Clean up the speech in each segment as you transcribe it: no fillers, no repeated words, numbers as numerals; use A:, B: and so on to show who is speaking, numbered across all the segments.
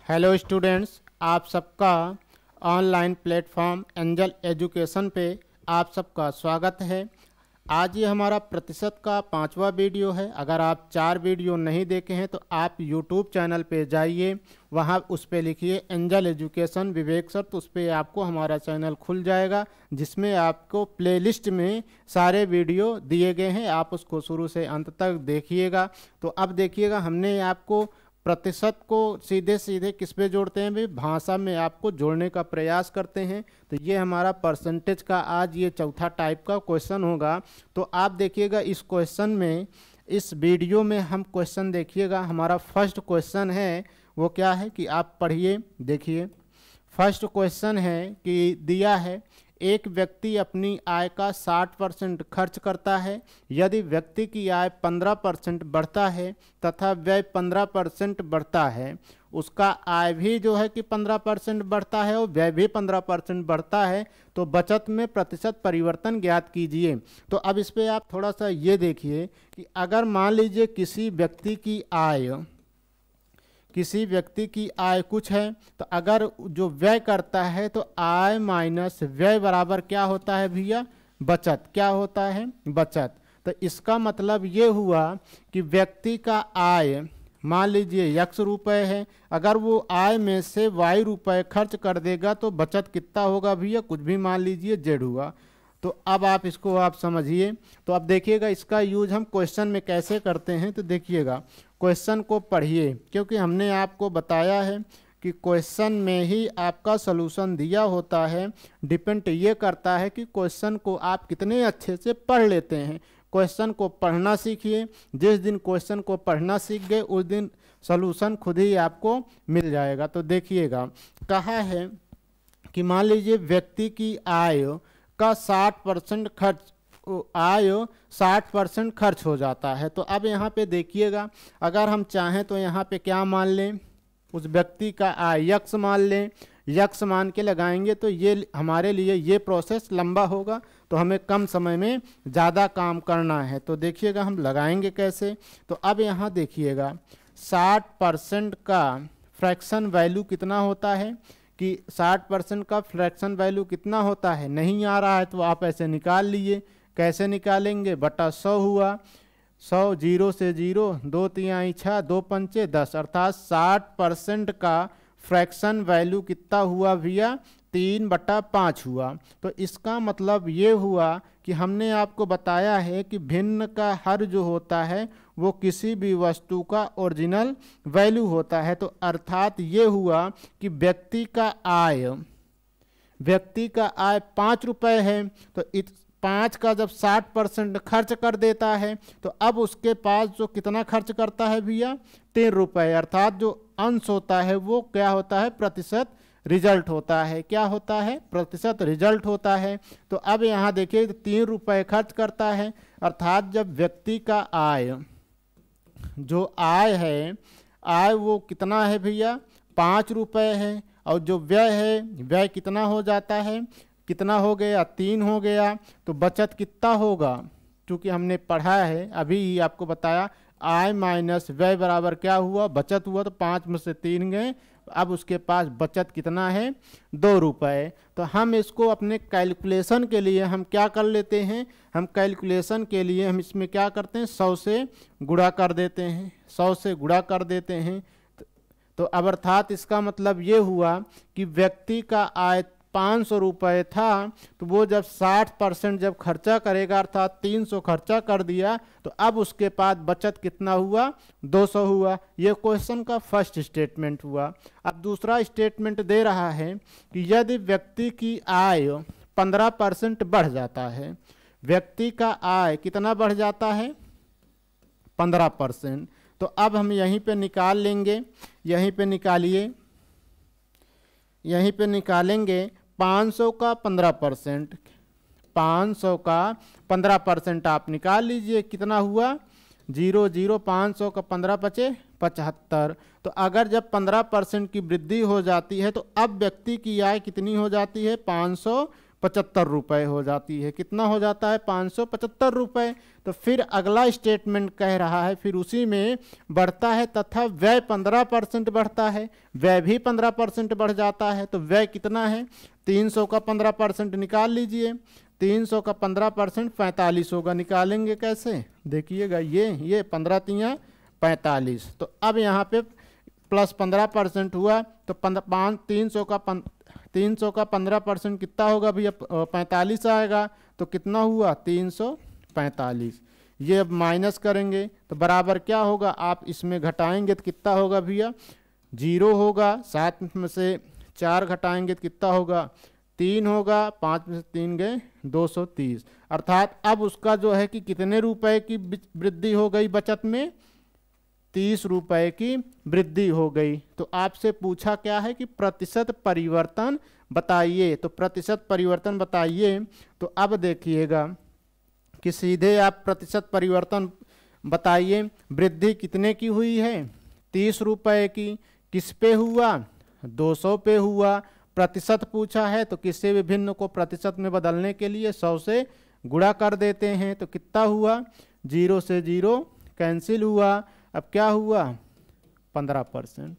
A: Hello students, आप सबका online platform angel education पे आप सबका स्वागत है। आज ये हमारा प्रतिशत का 5वां वीडियो है। अगर आप 4 वीडियो नहीं देखे हैं तो आप यूट्यूब चैनल पे जाइए, वहाँ उस पे लिखिए एंजल एजुकेशन विवेक सर, तो उस पर आपको हमारा चैनल खुल जाएगा, जिसमें आपको प्लेलिस्ट में सारे वीडियो दिए गए हैं। आप उसको शुरू से अंत तक देखिएगा। तो अब देखिएगा, हमने आपको प्रतिशत को सीधे सीधे किस पे जोड़ते हैं भाई, भाषा में आपको जोड़ने का प्रयास करते हैं। तो ये हमारा परसेंटेज का आज ये चौथा टाइप का क्वेश्चन होगा। तो आप देखिएगा इस क्वेश्चन में, इस वीडियो में हम क्वेश्चन देखिएगा। हमारा फर्स्ट क्वेश्चन है वो क्या है कि आप पढ़िए, देखिए। फर्स्ट क्वेश्चन है कि दिया है एक व्यक्ति अपनी आय का 60% खर्च करता है। यदि व्यक्ति की आय 15% बढ़ता है तथा व्यय 15% बढ़ता है, उसका आय भी जो है कि 15% बढ़ता है और व्यय भी 15% बढ़ता है, तो बचत में प्रतिशत परिवर्तन ज्ञात कीजिए। तो अब इस पे आप थोड़ा सा ये देखिए कि अगर मान लीजिए किसी व्यक्ति की आय कुछ है, तो अगर जो व्यय करता है तो आय माइनस व्यय बराबर क्या होता है भैया, बचत। क्या होता है, बचत। तो इसका मतलब ये हुआ कि व्यक्ति का आय मान लीजिए x रुपये है, अगर वो आय में से y रुपये खर्च कर देगा तो बचत कितना होगा भैया, कुछ भी मान लीजिए z हुआ। तो अब आप इसको आप समझिए। तो अब देखिएगा इसका यूज हम क्वेश्चन में कैसे करते हैं। तो देखिएगा क्वेश्चन को पढ़िए, क्योंकि हमने आपको बताया है कि क्वेश्चन में ही आपका सलूशन दिया होता है। डिपेंड ये करता है कि क्वेश्चन को आप कितने अच्छे से पढ़ लेते हैं। क्वेश्चन को पढ़ना सीखिए। जिस दिन क्वेश्चन को पढ़ना सीख गए उस दिन सलूशन खुद ही आपको मिल जाएगा। तो देखिएगा, कहा है कि मान लीजिए व्यक्ति की आय का 60% खर्च हो जाता है। तो अब यहाँ पे देखिएगा, अगर हम चाहें तो यहाँ पे क्या मान लें, उस व्यक्ति का आय यक्स मान लें। यक्स मान के लगाएंगे तो ये हमारे लिए ये प्रोसेस लंबा होगा, तो हमें कम समय में ज़्यादा काम करना है। तो देखिएगा हम लगाएंगे कैसे। तो अब यहाँ देखिएगा 60% का फ्रैक्शन वैल्यू कितना होता है, कि 60% का फ्रैक्शन वैल्यू कितना होता है, नहीं आ रहा है तो आप ऐसे निकाल लीजिए। कैसे निकालेंगे, बटा 100 हुआ। 100 0 से 0, 2 तिहाई 6, 2 पंचे 10, अर्थात 60% का फ्रैक्शन वैल्यू कितना हुआ भैया, 3/5 हुआ। तो इसका मतलब ये हुआ कि हमने आपको बताया है कि भिन्न का हर जो होता है वो किसी भी वस्तु का ओरिजिनल वैल्यू होता है। तो अर्थात ये हुआ कि व्यक्ति का आय 5 रुपये है, तो 5 का जब 60% खर्च कर देता है तो अब उसके पास जो कितना खर्च करता है भैया, 3 रुपये। अर्थात जो अंश होता है वो क्या होता है, प्रतिशत रिजल्ट होता है। क्या होता है, प्रतिशत रिजल्ट होता है। तो अब यहाँ देखिए 3 रुपये खर्च करता है, अर्थात जब व्यक्ति का आय वो कितना है भैया, 5 रुपये है, और जो व्यय कितना हो जाता है, कितना हो गया, 3 हो गया। तो बचत कितना होगा, क्योंकि हमने पढ़ा है अभी ही आपको बताया, आय माइनस व्यय बराबर क्या हुआ, बचत हुआ। तो 5 में से 3 गए, अब उसके पास बचत कितना है, 2 रुपये। तो हम इसको अपने कैलकुलेशन के लिए हम क्या कर लेते हैं, हम कैलकुलेशन के लिए हम इसमें क्या करते हैं, 100 से गुणा कर देते हैं। 100 से गुणा कर देते हैं। तो अब अर्थात इसका मतलब ये हुआ कि व्यक्ति का आय 500 रुपये था, तो वो जब 60% जब खर्चा करेगा, अर्थात 300 खर्चा कर दिया, तो अब उसके पास बचत कितना हुआ, 200 हुआ। ये क्वेश्चन का फर्स्ट स्टेटमेंट हुआ। अब दूसरा स्टेटमेंट दे रहा है कि यदि व्यक्ति की आय 15% बढ़ जाता है, व्यक्ति का आय कितना बढ़ जाता है, 15%। तो अब हम यहीं पे निकाल लेंगे, यहीं पे निकालिए, यहीं पे निकालेंगे 500 का 15%, 500 का 15% आप निकाल लीजिए, कितना हुआ, 0 0, 500 का 15 बचे 75। तो अगर जब 15% की वृद्धि हो जाती है तो अब व्यक्ति की आय कितनी हो जाती है, ₹575 हो जाती है। कितना हो जाता है? ₹575। तो फिर अगला स्टेटमेंट कह रहा है, फिर उसी में बढ़ता है तथा व्यय 15% बढ़ता है, व्यय भी 15% बढ़ जाता है। तो व्यय कितना है? 300 का 15% निकाल लीजिए। 300 का 15% 45 होगा। निकालेंगे कैसे? देखिएगा, ये 15 तियाँ 45। तो अब यहाँ पे प्लस 15% हुआ तो 300 का 15% कितना होगा भैया? 45 आएगा। तो कितना हुआ? 345। ये अब माइनस करेंगे तो बराबर क्या होगा? आप इसमें घटाएंगे तो कितना होगा भैया? 0 होगा। 7 में से 4 घटाएंगे तो कितना होगा? 3 होगा। 5 में से 3 गए 230। अर्थात अब उसका जो है कि कितने रुपए की वृद्धि हो गई बचत में? 30 रुपए की वृद्धि हो गई। तो आपसे पूछा क्या है कि प्रतिशत परिवर्तन बताइए। तो प्रतिशत परिवर्तन बताइए। तो अब देखिएगा कि सीधे आप प्रतिशत परिवर्तन बताइए। वृद्धि कितने की हुई है? 30 रुपए की। किस पे हुआ? 200 पे हुआ। प्रतिशत पूछा है तो किसी भी भिन्न को प्रतिशत में बदलने के लिए 100 से गुणा कर देते हैं। तो कितना हुआ? 0 से 0 कैंसिल हुआ। अब क्या हुआ? 15%।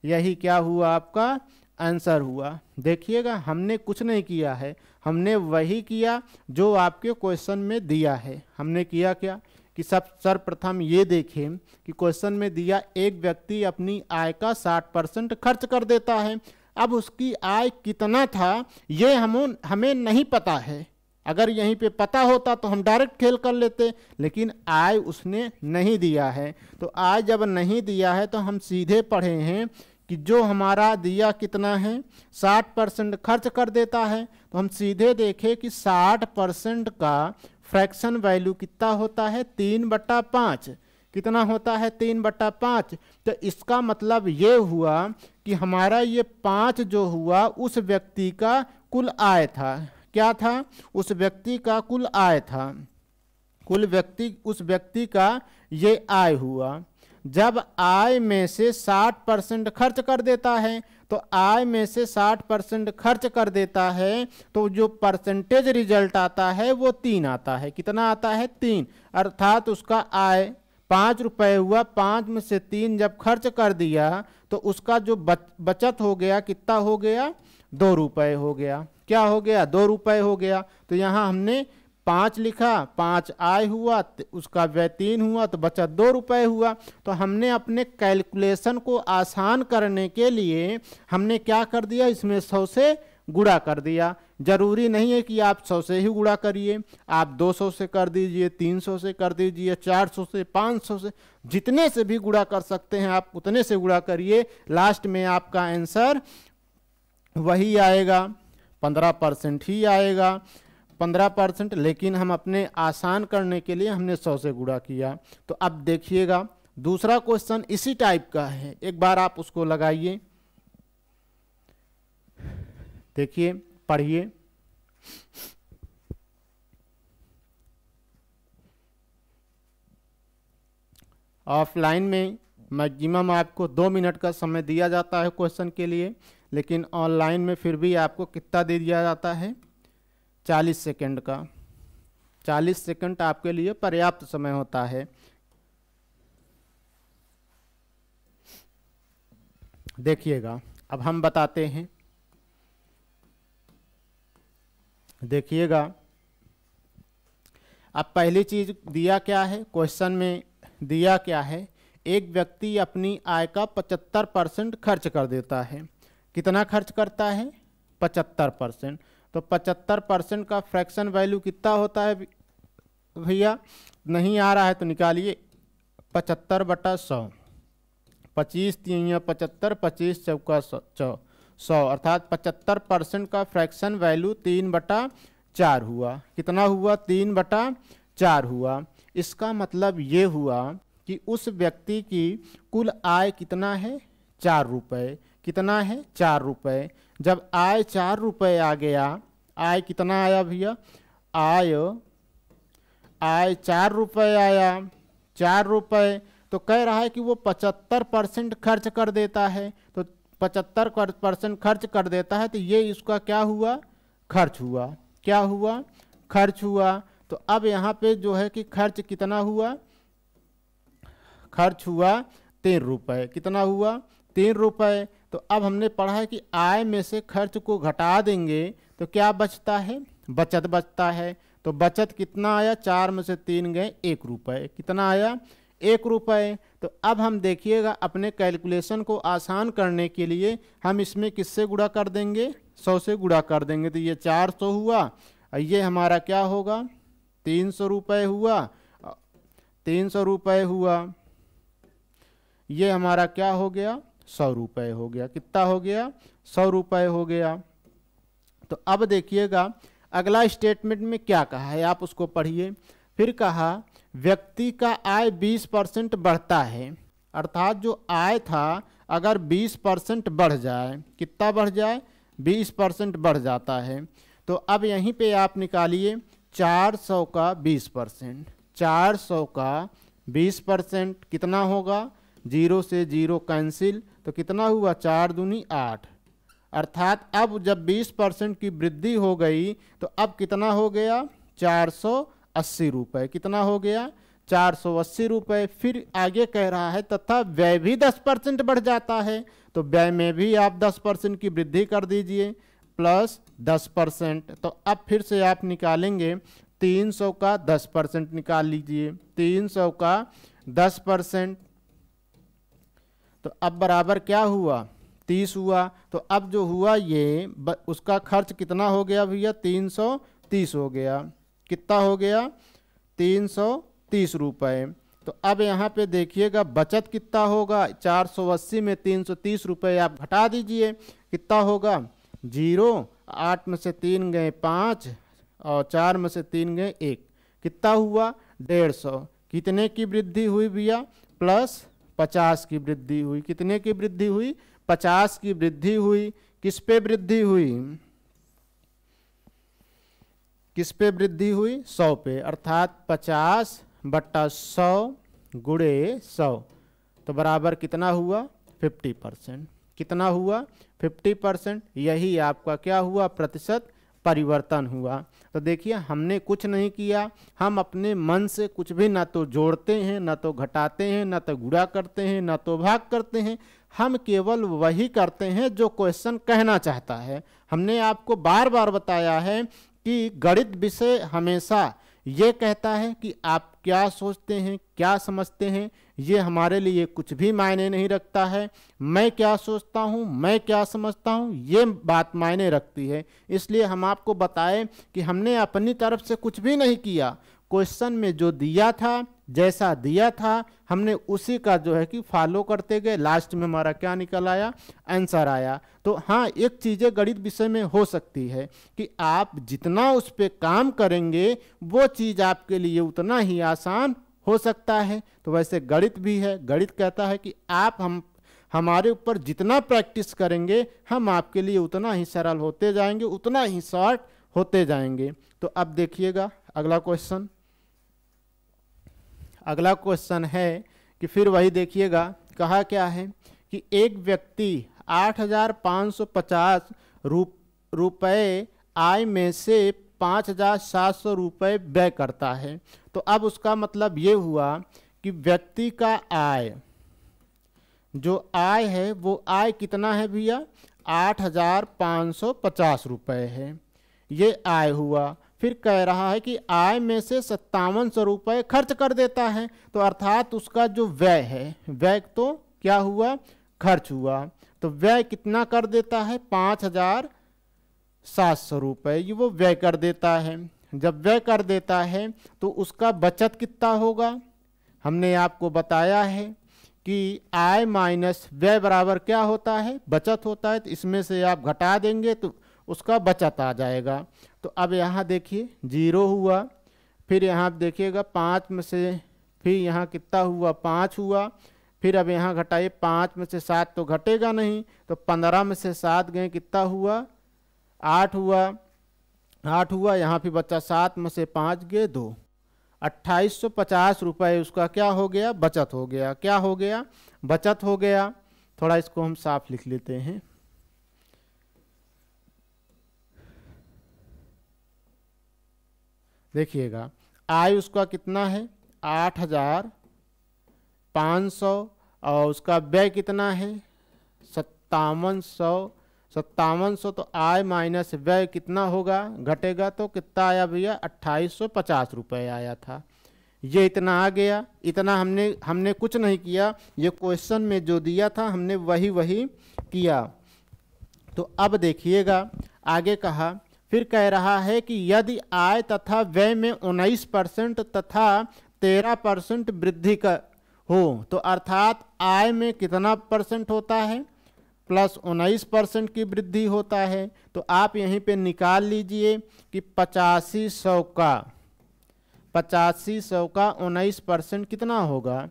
A: यही क्या हुआ? आपका आंसर हुआ। देखिएगा, हमने कुछ नहीं किया है, हमने वही किया जो आपके क्वेश्चन में दिया है। हमने किया क्या कि सर्वप्रथम ये देखें कि क्वेश्चन में दिया एक व्यक्ति अपनी आय का 60% खर्च कर देता है। अब उसकी आय कितना था ये हमें नहीं पता है। अगर यहीं पे पता होता तो हम डायरेक्ट खेल कर लेते, लेकिन आय उसने नहीं दिया है। तो आय जब नहीं दिया है तो हम सीधे पढ़े हैं कि जो हमारा दिया कितना है? 60% खर्च कर देता है। तो हम सीधे देखें कि 60% का फ्रैक्शन वैल्यू कितना होता है? 3/5। कितना होता है? 3/5। तो इसका मतलब ये हुआ कि हमारा ये 5 जो हुआ उस व्यक्ति का कुल आय था। क्या था? उस व्यक्ति का कुल आय था। उस व्यक्ति का ये आय हुआ। जब आय में से 60% खर्च कर देता है, तो आय में से 60% खर्च कर देता है तो जो परसेंटेज रिजल्ट आता है वो 3 आता है। कितना आता है? 3। अर्थात उसका आय 5 रुपये हुआ, 5 में से 3 जब खर्च कर दिया तो उसका जो बचत हो गया कितना हो गया? 2 रुपये हो गया। क्या हो गया? 2 रुपये हो गया। तो यहाँ हमने 5 लिखा, 5 आय हुआ, उसका व्यय 3 हुआ, तो बचत 2 रुपये हुआ। तो हमने अपने कैलकुलेशन को आसान करने के लिए हमने क्या कर दिया? इसमें 100 से गुणा कर दिया। जरूरी नहीं है कि आप 100 से ही गुणा करिए, आप 200 से कर दीजिए, 300 से कर दीजिए, 400 से, 500 से, जितने से भी गुणा कर सकते हैं आप उतने से गुणा करिए। लास्ट में आपका आंसर वही आएगा, 15% ही आएगा, 15%। लेकिन हम अपने आसान करने के लिए हमने 100 से गुणा किया। तो अब देखिएगा दूसरा क्वेश्चन इसी टाइप का है, एक बार आप उसको लगाइए, देखिए, पढ़िए। ऑफलाइन में मैक्सिमम आपको 2 मिनट का समय दिया जाता है क्वेश्चन के लिए, लेकिन ऑनलाइन में फिर भी आपको कितना दे दिया जाता है? 40 सेकंड का। 40 सेकंड आपके लिए पर्याप्त समय होता है। देखिएगा, अब हम बताते हैं। देखिएगा, अब पहली चीज दिया क्या है क्वेश्चन में? दिया क्या है? एक व्यक्ति अपनी आय का 75% खर्च कर देता है। कितना खर्च करता है? 75%। तो 75% का फ्रैक्शन वैल्यू कितना होता है भैया? नहीं आ रहा है तो निकालिए, 75/100। 25 3 75, 25 चौका 100, अर्थात 75% का फ्रैक्शन वैल्यू 3/4 हुआ। कितना हुआ? 3/4 हुआ। इसका मतलब ये हुआ कि उस व्यक्ति की कुल आय कितना है? 4 रुपये। कितना है? 4 रुपये। जब आय 4 रुपये आ गया, आय कितना आया भैया? आय 4 रुपये आया। 4 रुपये तो कह रहा है कि वो 75% खर्च कर देता है। तो 75% खर्च कर देता है तो ये इसका क्या हुआ? खर्च हुआ। क्या हुआ? खर्च हुआ। तो अब यहाँ पे जो है कि खर्च कितना हुआ? खर्च हुआ 3 रुपये। कितना हुआ? 3 रुपये। तो अब हमने पढ़ा है कि आय में से खर्च को घटा देंगे तो क्या बचता है? बचत बचता है। तो बचत कितना आया? 4 में से 3 गए 1 रुपये। कितना आया? 1 रुपये। तो अब हम देखिएगा अपने कैलकुलेशन को आसान करने के लिए हम इसमें किससे गुणा कर देंगे? 100 से गुणा कर देंगे। तो ये 400 हुआ और ये हमारा क्या होगा? 300 रुपये हुआ। 300 रुपये हुआ। ये हमारा क्या हो गया? 100 रुपये हो गया। कितना हो गया? 100 रुपये हो गया। तो अब देखिएगा अगला स्टेटमेंट में क्या कहा है, आप उसको पढ़िए। फिर कहा व्यक्ति का आय 20% बढ़ता है, अर्थात जो आय था अगर 20% बढ़ जाए, कितना बढ़ जाए? 20% बढ़ जाता है। तो अब यहीं पे आप निकालिए 400 का 20%। 400 का 20% कितना होगा? 0 से 0 कैंसिल, तो कितना हुआ? 4 दूनी 8। अर्थात अब जब 20% की वृद्धि हो गई तो अब कितना हो गया? 480 रुपये। कितना हो गया? 480 रुपये। फिर आगे कह रहा है तथा व्यय भी 10% बढ़ जाता है, तो व्यय में भी आप 10% की वृद्धि कर दीजिए प्लस 10%। तो अब फिर से आप निकालेंगे 300 का 10% निकाल लीजिए। 300 का 10%, तो अब बराबर क्या हुआ? 30 हुआ। तो अब जो हुआ ये उसका खर्च कितना हो गया भैया? 330 हो गया। कितना हो गया? 330 रुपये। तो अब यहाँ पे देखिएगा बचत कितना होगा? 480 में 330 रुपये आप घटा दीजिए, कितना होगा? 0। 8 में से 3 गए 5 और 4 में से 3 गए 1। कितना हुआ? 150। कितने की वृद्धि हुई भैया? प्लस 50 की वृद्धि हुई। कितने की वृद्धि हुई? 50 की वृद्धि हुई। किस पे वृद्धि हुई? किस पे वृद्धि हुई? 100 पे। अर्थात 50/100 गुणे 100, तो बराबर कितना हुआ? 50%। कितना हुआ? 50%। यही आपका क्या हुआ? प्रतिशत परिवर्तन हुआ। तो देखिए हमने कुछ नहीं किया, हम अपने मन से कुछ भी ना तो जोड़ते हैं, ना तो घटाते हैं, ना तो गुणा करते हैं, ना तो भाग करते हैं। हम केवल वही करते हैं जो क्वेश्चन कहना चाहता है। हमने आपको बार बार बताया है कि गणित विषय हमेशा ये कहता है कि आप क्या सोचते हैं, क्या समझते हैं, ये हमारे लिए कुछ भी मायने नहीं रखता है। मैं क्या सोचता हूँ, मैं क्या समझता हूँ, ये बात मायने रखती है। इसलिए हम आपको बताएं कि हमने अपनी तरफ से कुछ भी नहीं किया। क्वेश्चन में जो दिया था, जैसा दिया था, हमने उसी का जो है कि फॉलो करते गए। लास्ट में हमारा क्या निकल आया? आंसर आया। तो हाँ, एक चीज़ें गणित विषय में हो सकती है कि आप जितना उस पर काम करेंगे वो चीज़ आपके लिए उतना ही आसान हो सकता है। तो वैसे गणित भी है। गणित कहता है कि आप हमारे ऊपर जितना प्रैक्टिस करेंगे हम आपके लिए उतना ही सरल होते जाएंगे, उतना ही शॉर्ट होते जाएंगे। तो अब देखिएगा अगला क्वेश्चन। अगला क्वेश्चन है कि फिर वही देखिएगा, कहा क्या है कि एक व्यक्ति 8,550 रुपये आय में से 5,700 रुपये व्यय करता है। तो अब उसका मतलब ये हुआ कि व्यक्ति का आय, जो आय है वो आय कितना है भैया? 8,550 रुपये है, ये आय हुआ। फिर कह रहा है कि आय में से 5700 रुपये खर्च कर देता है। तो अर्थात उसका जो व्यय है, व्यय तो क्या हुआ? खर्च हुआ। तो व्यय कितना कर देता है? 5,700 रुपये ये वो व्यय कर देता है। जब व्यय कर देता है तो उसका बचत कितना होगा? हमने आपको बताया है कि आय माइनस व्यय बराबर क्या होता है? बचत होता है। तो इसमें से आप घटा देंगे तो उसका बचत आ जाएगा। तो अब यहाँ देखिए 0 हुआ। फिर यहाँ देखिएगा 5 में से फिर यहाँ कितना हुआ? 5 हुआ। फिर अब यहाँ घटाइए, 5 में से 7 तो घटेगा नहीं, तो 15 में से 7 गए, कितना हुआ? 8 हुआ। 8 हुआ। यहाँ फिर बच्चा 7 में से 5 गए 2। 2850 रुपये उसका क्या हो गया? बचत हो गया। क्या हो गया? बचत हो गया। थोड़ा इसको हम साफ लिख लेते हैं। देखिएगा आय उसका कितना है 8,500 और उसका व्यय कितना है 5700। तो आय माइनस व्यय कितना होगा, घटेगा तो कितना आया भैया 2850 रुपये आया था। ये इतना आ गया। इतना हमने कुछ नहीं किया, ये क्वेश्चन में जो दिया था हमने वही वही किया। तो अब देखिएगा आगे कहा, फिर कह रहा है कि यदि आय तथा व्यय में 19% तथा 13% वृद्धि का हो, तो अर्थात आय में कितना परसेंट होता है प्लस 19% की वृद्धि होता है। तो आप यहीं पे निकाल लीजिए कि 8500 का 19% कितना होगा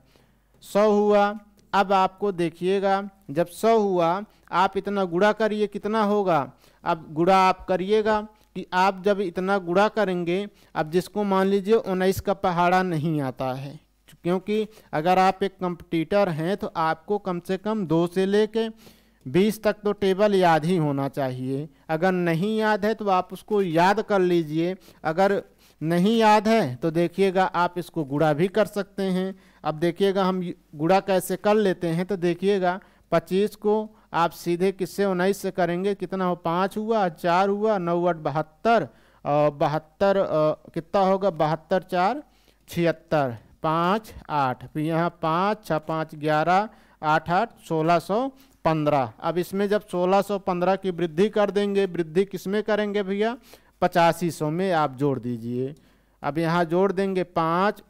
A: 100 हुआ। अब आपको देखिएगा जब 100 हुआ आप इतना गुणा करिए कितना होगा। अब गुणा आप करिएगा कि आप जब इतना गुणा करेंगे, अब जिसको मान लीजिए 19 का पहाड़ा नहीं आता है, क्योंकि अगर आप एक कंपटीटर हैं तो आपको कम से कम 2 से लेके 20 तक तो टेबल याद ही होना चाहिए। अगर नहीं याद है तो आप उसको याद कर लीजिए, अगर नहीं याद है तो देखिएगा आप इसको गुणा भी कर सकते हैं। अब देखिएगा हम गुणा कैसे कर लेते हैं, तो देखिएगा 25 को आप सीधे किससे 19 से करेंगे, कितना हो 5 हुआ 4 हुआ 9 8 72 और 72 कितना होगा 72 4 76 5 8, फिर यहाँ 5 6 5 11 8 8 1615। अब इसमें जब 1615 की वृद्धि कर देंगे, वृद्धि किसमें करेंगे भैया 8500 में आप जोड़ दीजिए। अब यहाँ जोड़ देंगे 5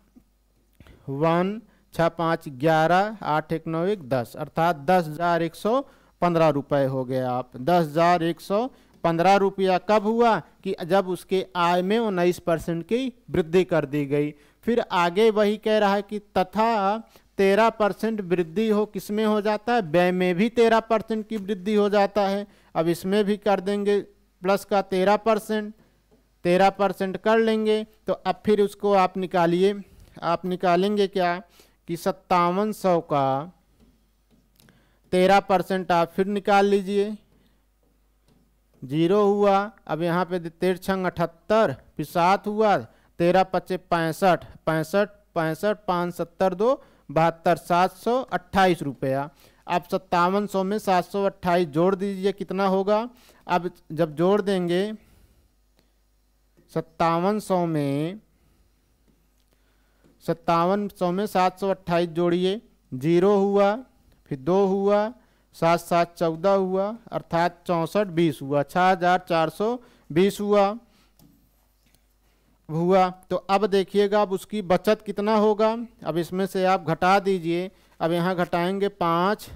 A: 1 6 5 11 8 1 9 1 10, अर्थात 10,115 रुपये हो गए। आप 10,115 रुपया कब हुआ कि जब उसके आय में 19% की वृद्धि कर दी गई। फिर आगे वही कह रहा है कि तथा 13% वृद्धि हो किसमें हो जाता है, व्यय में भी 13% की वृद्धि हो जाता है। अब इसमें भी कर देंगे प्लस का 13% कर लेंगे। तो अब फिर उसको आप निकालिए, आप निकालेंगे क्या कि 5700 का 13% आप फिर निकाल लीजिए, 0 हुआ। अब यहाँ पे 13 छंग 78, फिर 7 हुआ 13 पच्चे 65 65 65 5 70 2 72 728 रुपया। अब 5700 में 728 जोड़ दीजिए कितना होगा। अब जब जोड़ देंगे 5700 में 728 जोड़िए, 0 हुआ फिर 2 हुआ 7 7 14 हुआ, अर्थात 64 20 हुआ, 6420 हुआ। तो अब देखिएगा अब उसकी बचत कितना होगा। अब इसमें से आप घटा दीजिए। अब यहाँ घटाएंगे 5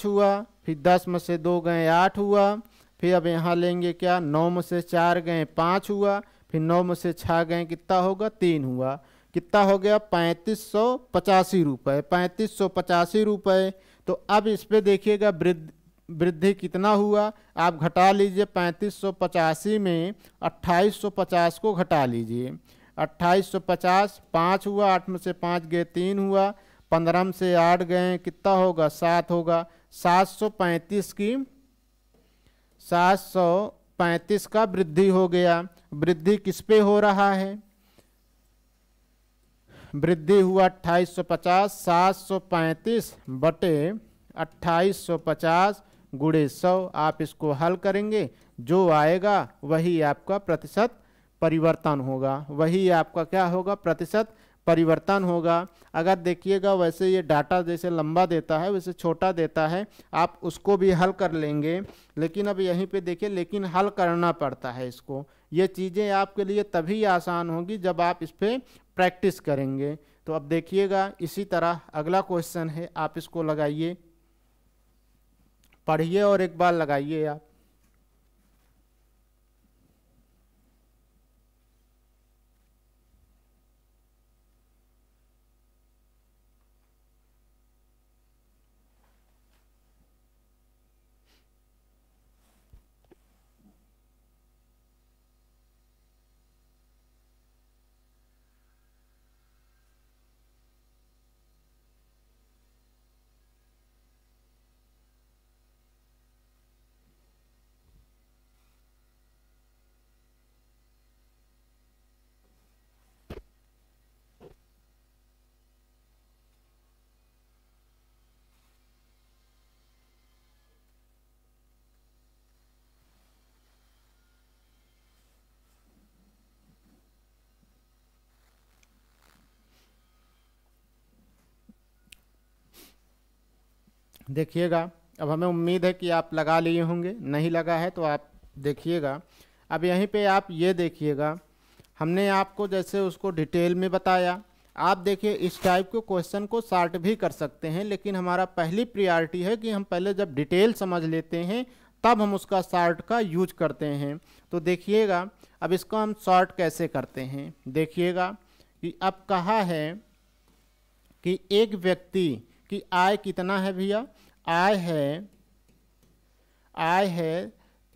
A: हुआ, फिर 10 में से 2 गए 8 हुआ, फिर अब यहाँ लेंगे क्या 9 में से 4 गए 5 हुआ, फिर 9 में से 6 गए कितना होगा 3 हुआ, कितना हो गया 3585 रुपये 3585 रुपये। तो अब इस पे देखिएगा वृद्धि कितना हुआ, आप घटा लीजिए 3585 में 2850 को घटा लीजिए। 2850 5 हुआ, 8 में से 5 गए 3 हुआ, 15 में से 8 गए कितना होगा 7 होगा। 735 का वृद्धि हो गया। वृद्धि किस पे हो रहा है, वृद्धि हुआ 2850, 735 बटे 2850 गुणे 100। आप इसको हल करेंगे, जो आएगा वही आपका प्रतिशत परिवर्तन होगा, वही आपका क्या होगा प्रतिशत परिवर्तन होगा। अगर देखिएगा वैसे ये डाटा जैसे लंबा देता है वैसे छोटा देता है, आप उसको भी हल कर लेंगे। लेकिन अब यहीं पे देखिए, लेकिन हल करना पड़ता है इसको। ये चीज़ें आपके लिए तभी आसान होगी जब आप इस पर प्रैक्टिस करेंगे। तो अब देखिएगा इसी तरह अगला क्वेश्चन है, आप इसको लगाइए, पढ़िए और एक बार लगाइए आप। देखिएगा। अब हमें उम्मीद है कि आप लगा लिए होंगे, नहीं लगा है तो आप देखिएगा। अब यहीं पे आप ये देखिएगा, हमने आपको जैसे उसको डिटेल में बताया। आप देखिए इस टाइप के क्वेश्चन को सॉर्ट भी कर सकते हैं, लेकिन हमारा पहली प्रायोरिटी है कि हम पहले जब डिटेल समझ लेते हैं तब हम उसका सॉर्ट का यूज करते हैं। तो देखिएगा अब इसको हम सॉर्ट कैसे करते हैं। देखिएगा कि अब कहा है कि एक व्यक्ति की आय कितना है भैया, आय है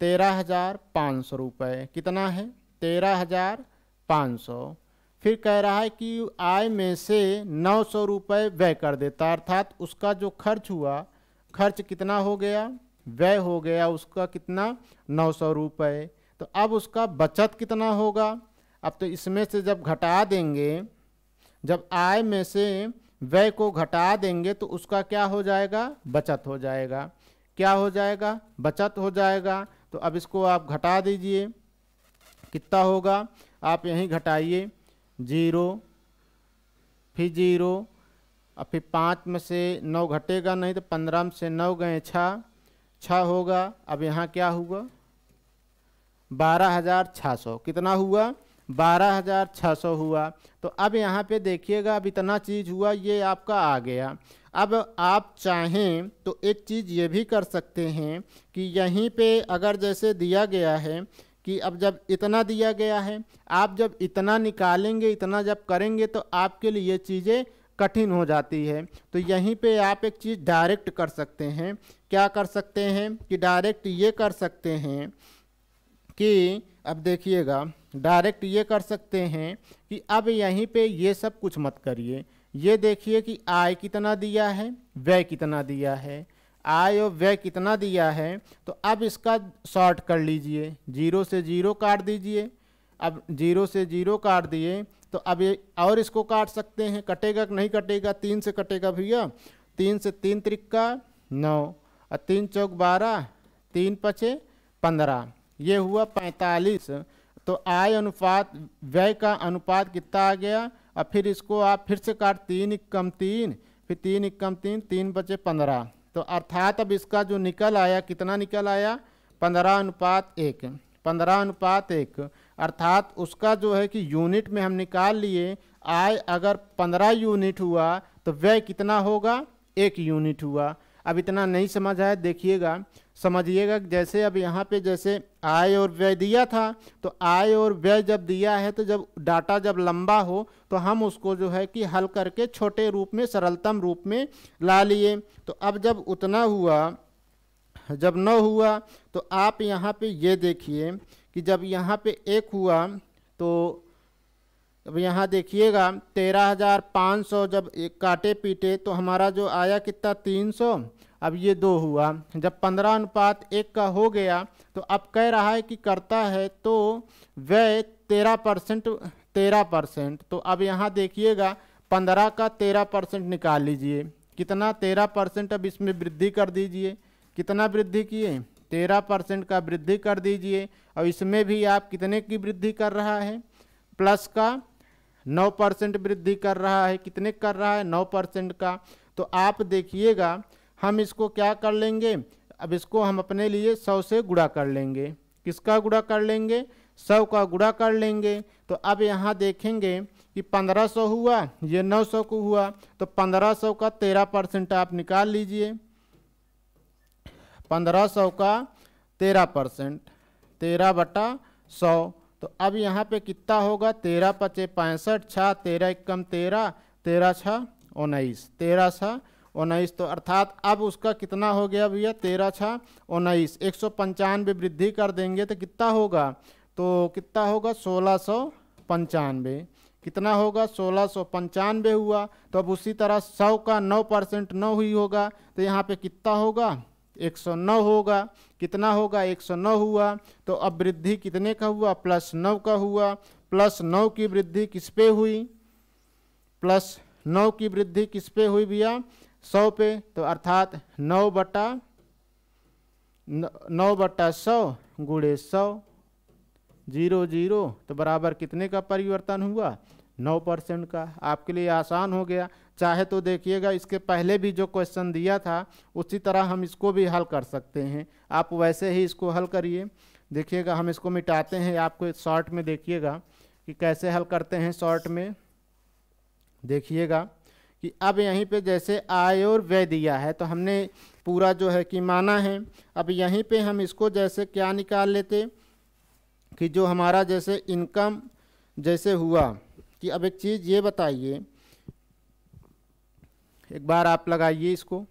A: 13,500 रुपये। कितना है? 13,500। फिर कह रहा है कि आय में से 900 रुपये व्यय कर देता, अर्थात उसका जो खर्च हुआ, खर्च कितना हो गया, व्यय हो गया उसका कितना, 900 रुपये। तो अब उसका बचत कितना होगा। अब तो इसमें से जब घटा देंगे, जब आय में से व्यय को घटा देंगे तो उसका क्या हो जाएगा, बचत हो जाएगा। क्या हो जाएगा, बचत हो जाएगा। तो अब इसको आप घटा दीजिए, कितना होगा, आप यहीं घटाइए, 0 फिर 0, और फिर 5 में से 9 घटेगा नहीं तो 15 में से 9 गए 6 होगा। अब यहाँ क्या हुआ, 12,600। कितना हुआ, 12,600 हुआ। तो अब यहाँ पे देखिएगा, अब इतना चीज़ हुआ, ये आपका आ गया। अब आप चाहें तो एक चीज़ ये भी कर सकते हैं कि यहीं पे अगर जैसे दिया गया है कि अब जब इतना दिया गया है, आप जब इतना निकालेंगे, इतना जब करेंगे तो आपके लिए ये चीज़ें कठिन हो जाती है। तो यहीं पे आप एक चीज़ डायरेक्ट कर सकते हैं। क्या कर सकते हैं कि डायरेक्ट ये कर सकते हैं कि अब देखिएगा, डायरेक्ट ये कर सकते हैं कि अब यहीं पे ये सब कुछ मत करिए। ये देखिए कि आय कितना दिया है, व्यय कितना दिया है, आय और व्यय कितना दिया है। तो अब इसका शॉर्ट कर लीजिए, 0 से 0 काट दीजिए। अब 0 से 0 काट दिए तो अब ये और इसको काट सकते हैं, कटेगा कि नहीं कटेगा, 3 से कटेगा भैया। 3 से 3 त्रिक्का 9 और 3 चौक 12, 3 पचे 15, ये हुआ 45। तो आय अनुपात व्यय का अनुपात कितना आ गया। और फिर इसको आप फिर से काट, 3 एकम 3, फिर 3 एकम 3, 3 बचे 15। तो अर्थात अब इसका जो निकल आया, कितना निकल आया, 15:1। 15:1 अर्थात उसका जो है कि यूनिट में हम निकाल लिए। आय अगर 15 यूनिट हुआ तो व्यय कितना होगा, 1 यूनिट हुआ। अब इतना नहीं समझ आया, देखिएगा समझिएगा। जैसे अब यहाँ पे जैसे आय और व्यय दिया था, तो आय और व्यय जब दिया है तो जब डाटा जब लंबा हो तो हम उसको जो है कि हल करके छोटे रूप में, सरलतम रूप में ला लिए। तो अब जब उतना हुआ, जब 9 हुआ, तो आप यहाँ पे ये देखिए कि जब यहाँ पे 1 हुआ तो अब यहाँ देखिएगा 13,500 जब एक काटे पीटे तो हमारा जो आया कितना, 300। अब ये 2 हुआ। जब 15:1 का हो गया तो अब कह रहा है कि करता है तो व्यय 13%। तो अब यहाँ देखिएगा 15 का 13% निकाल लीजिए, कितना, 13%। अब इसमें वृद्धि कर दीजिए, कितना वृद्धि किए, 13% का वृद्धि कर दीजिए। और इसमें भी आप कितने की वृद्धि कर रहा है, प्लस का 9% वृद्धि कर रहा है। कितने कर रहा है, 9% का। तो आप देखिएगा हम इसको क्या कर लेंगे, अब इसको हम अपने लिए 100 से गुणा कर लेंगे। किसका गुणा कर लेंगे, 100 का गुणा कर लेंगे। तो अब यहाँ देखेंगे कि 1500 हुआ, ये 900 को हुआ, तो 1500 का 13% आप निकाल लीजिए। 1500 का 13%, 13/100। तो अब यहाँ पे कितना होगा, 13 पचे 65, 6 13 एकम 13, 13 6 19, 13 6 19। तो अर्थात अब उसका कितना हो गया भैया, 13 6 19। 195 वृद्धि कर देंगे तो कितना होगा, तो कितना होगा, 1695। कितना होगा, 1695 हुआ। तो अब उसी तरह 100 का 9% 9 ही होगा, तो यहाँ पे कितना होगा, 109 होगा। कितना होगा, 109 हुआ। तो अब वृद्धि कितने का हुआ, +9 का हुआ। +9 की वृद्धि किस पे हुई, +9 की वृद्धि किस पे हुई भैया, 100 पे। तो अर्थात 9/100 गुणे 100, 0 0, तो बराबर कितने का परिवर्तन हुआ, 9% का। आपके लिए आसान हो गया। चाहे तो देखिएगा इसके पहले भी जो क्वेश्चन दिया था उसी तरह हम इसको भी हल कर सकते हैं। आप वैसे ही इसको हल करिए। देखिएगा हम इसको मिटाते हैं, आपको शॉर्ट में देखिएगा कि कैसे हल करते हैं। शॉर्ट में देखिएगा कि अब यहीं पे जैसे आय और व्यय दिया है तो हमने पूरा जो है कि माना है। अब यहीं पे हम इसको जैसे क्या निकाल लेते कि जो हमारा जैसे इनकम जैसे हुआ कि अब एक चीज़ ये बताइए, एक बार आप लगाइए इसको।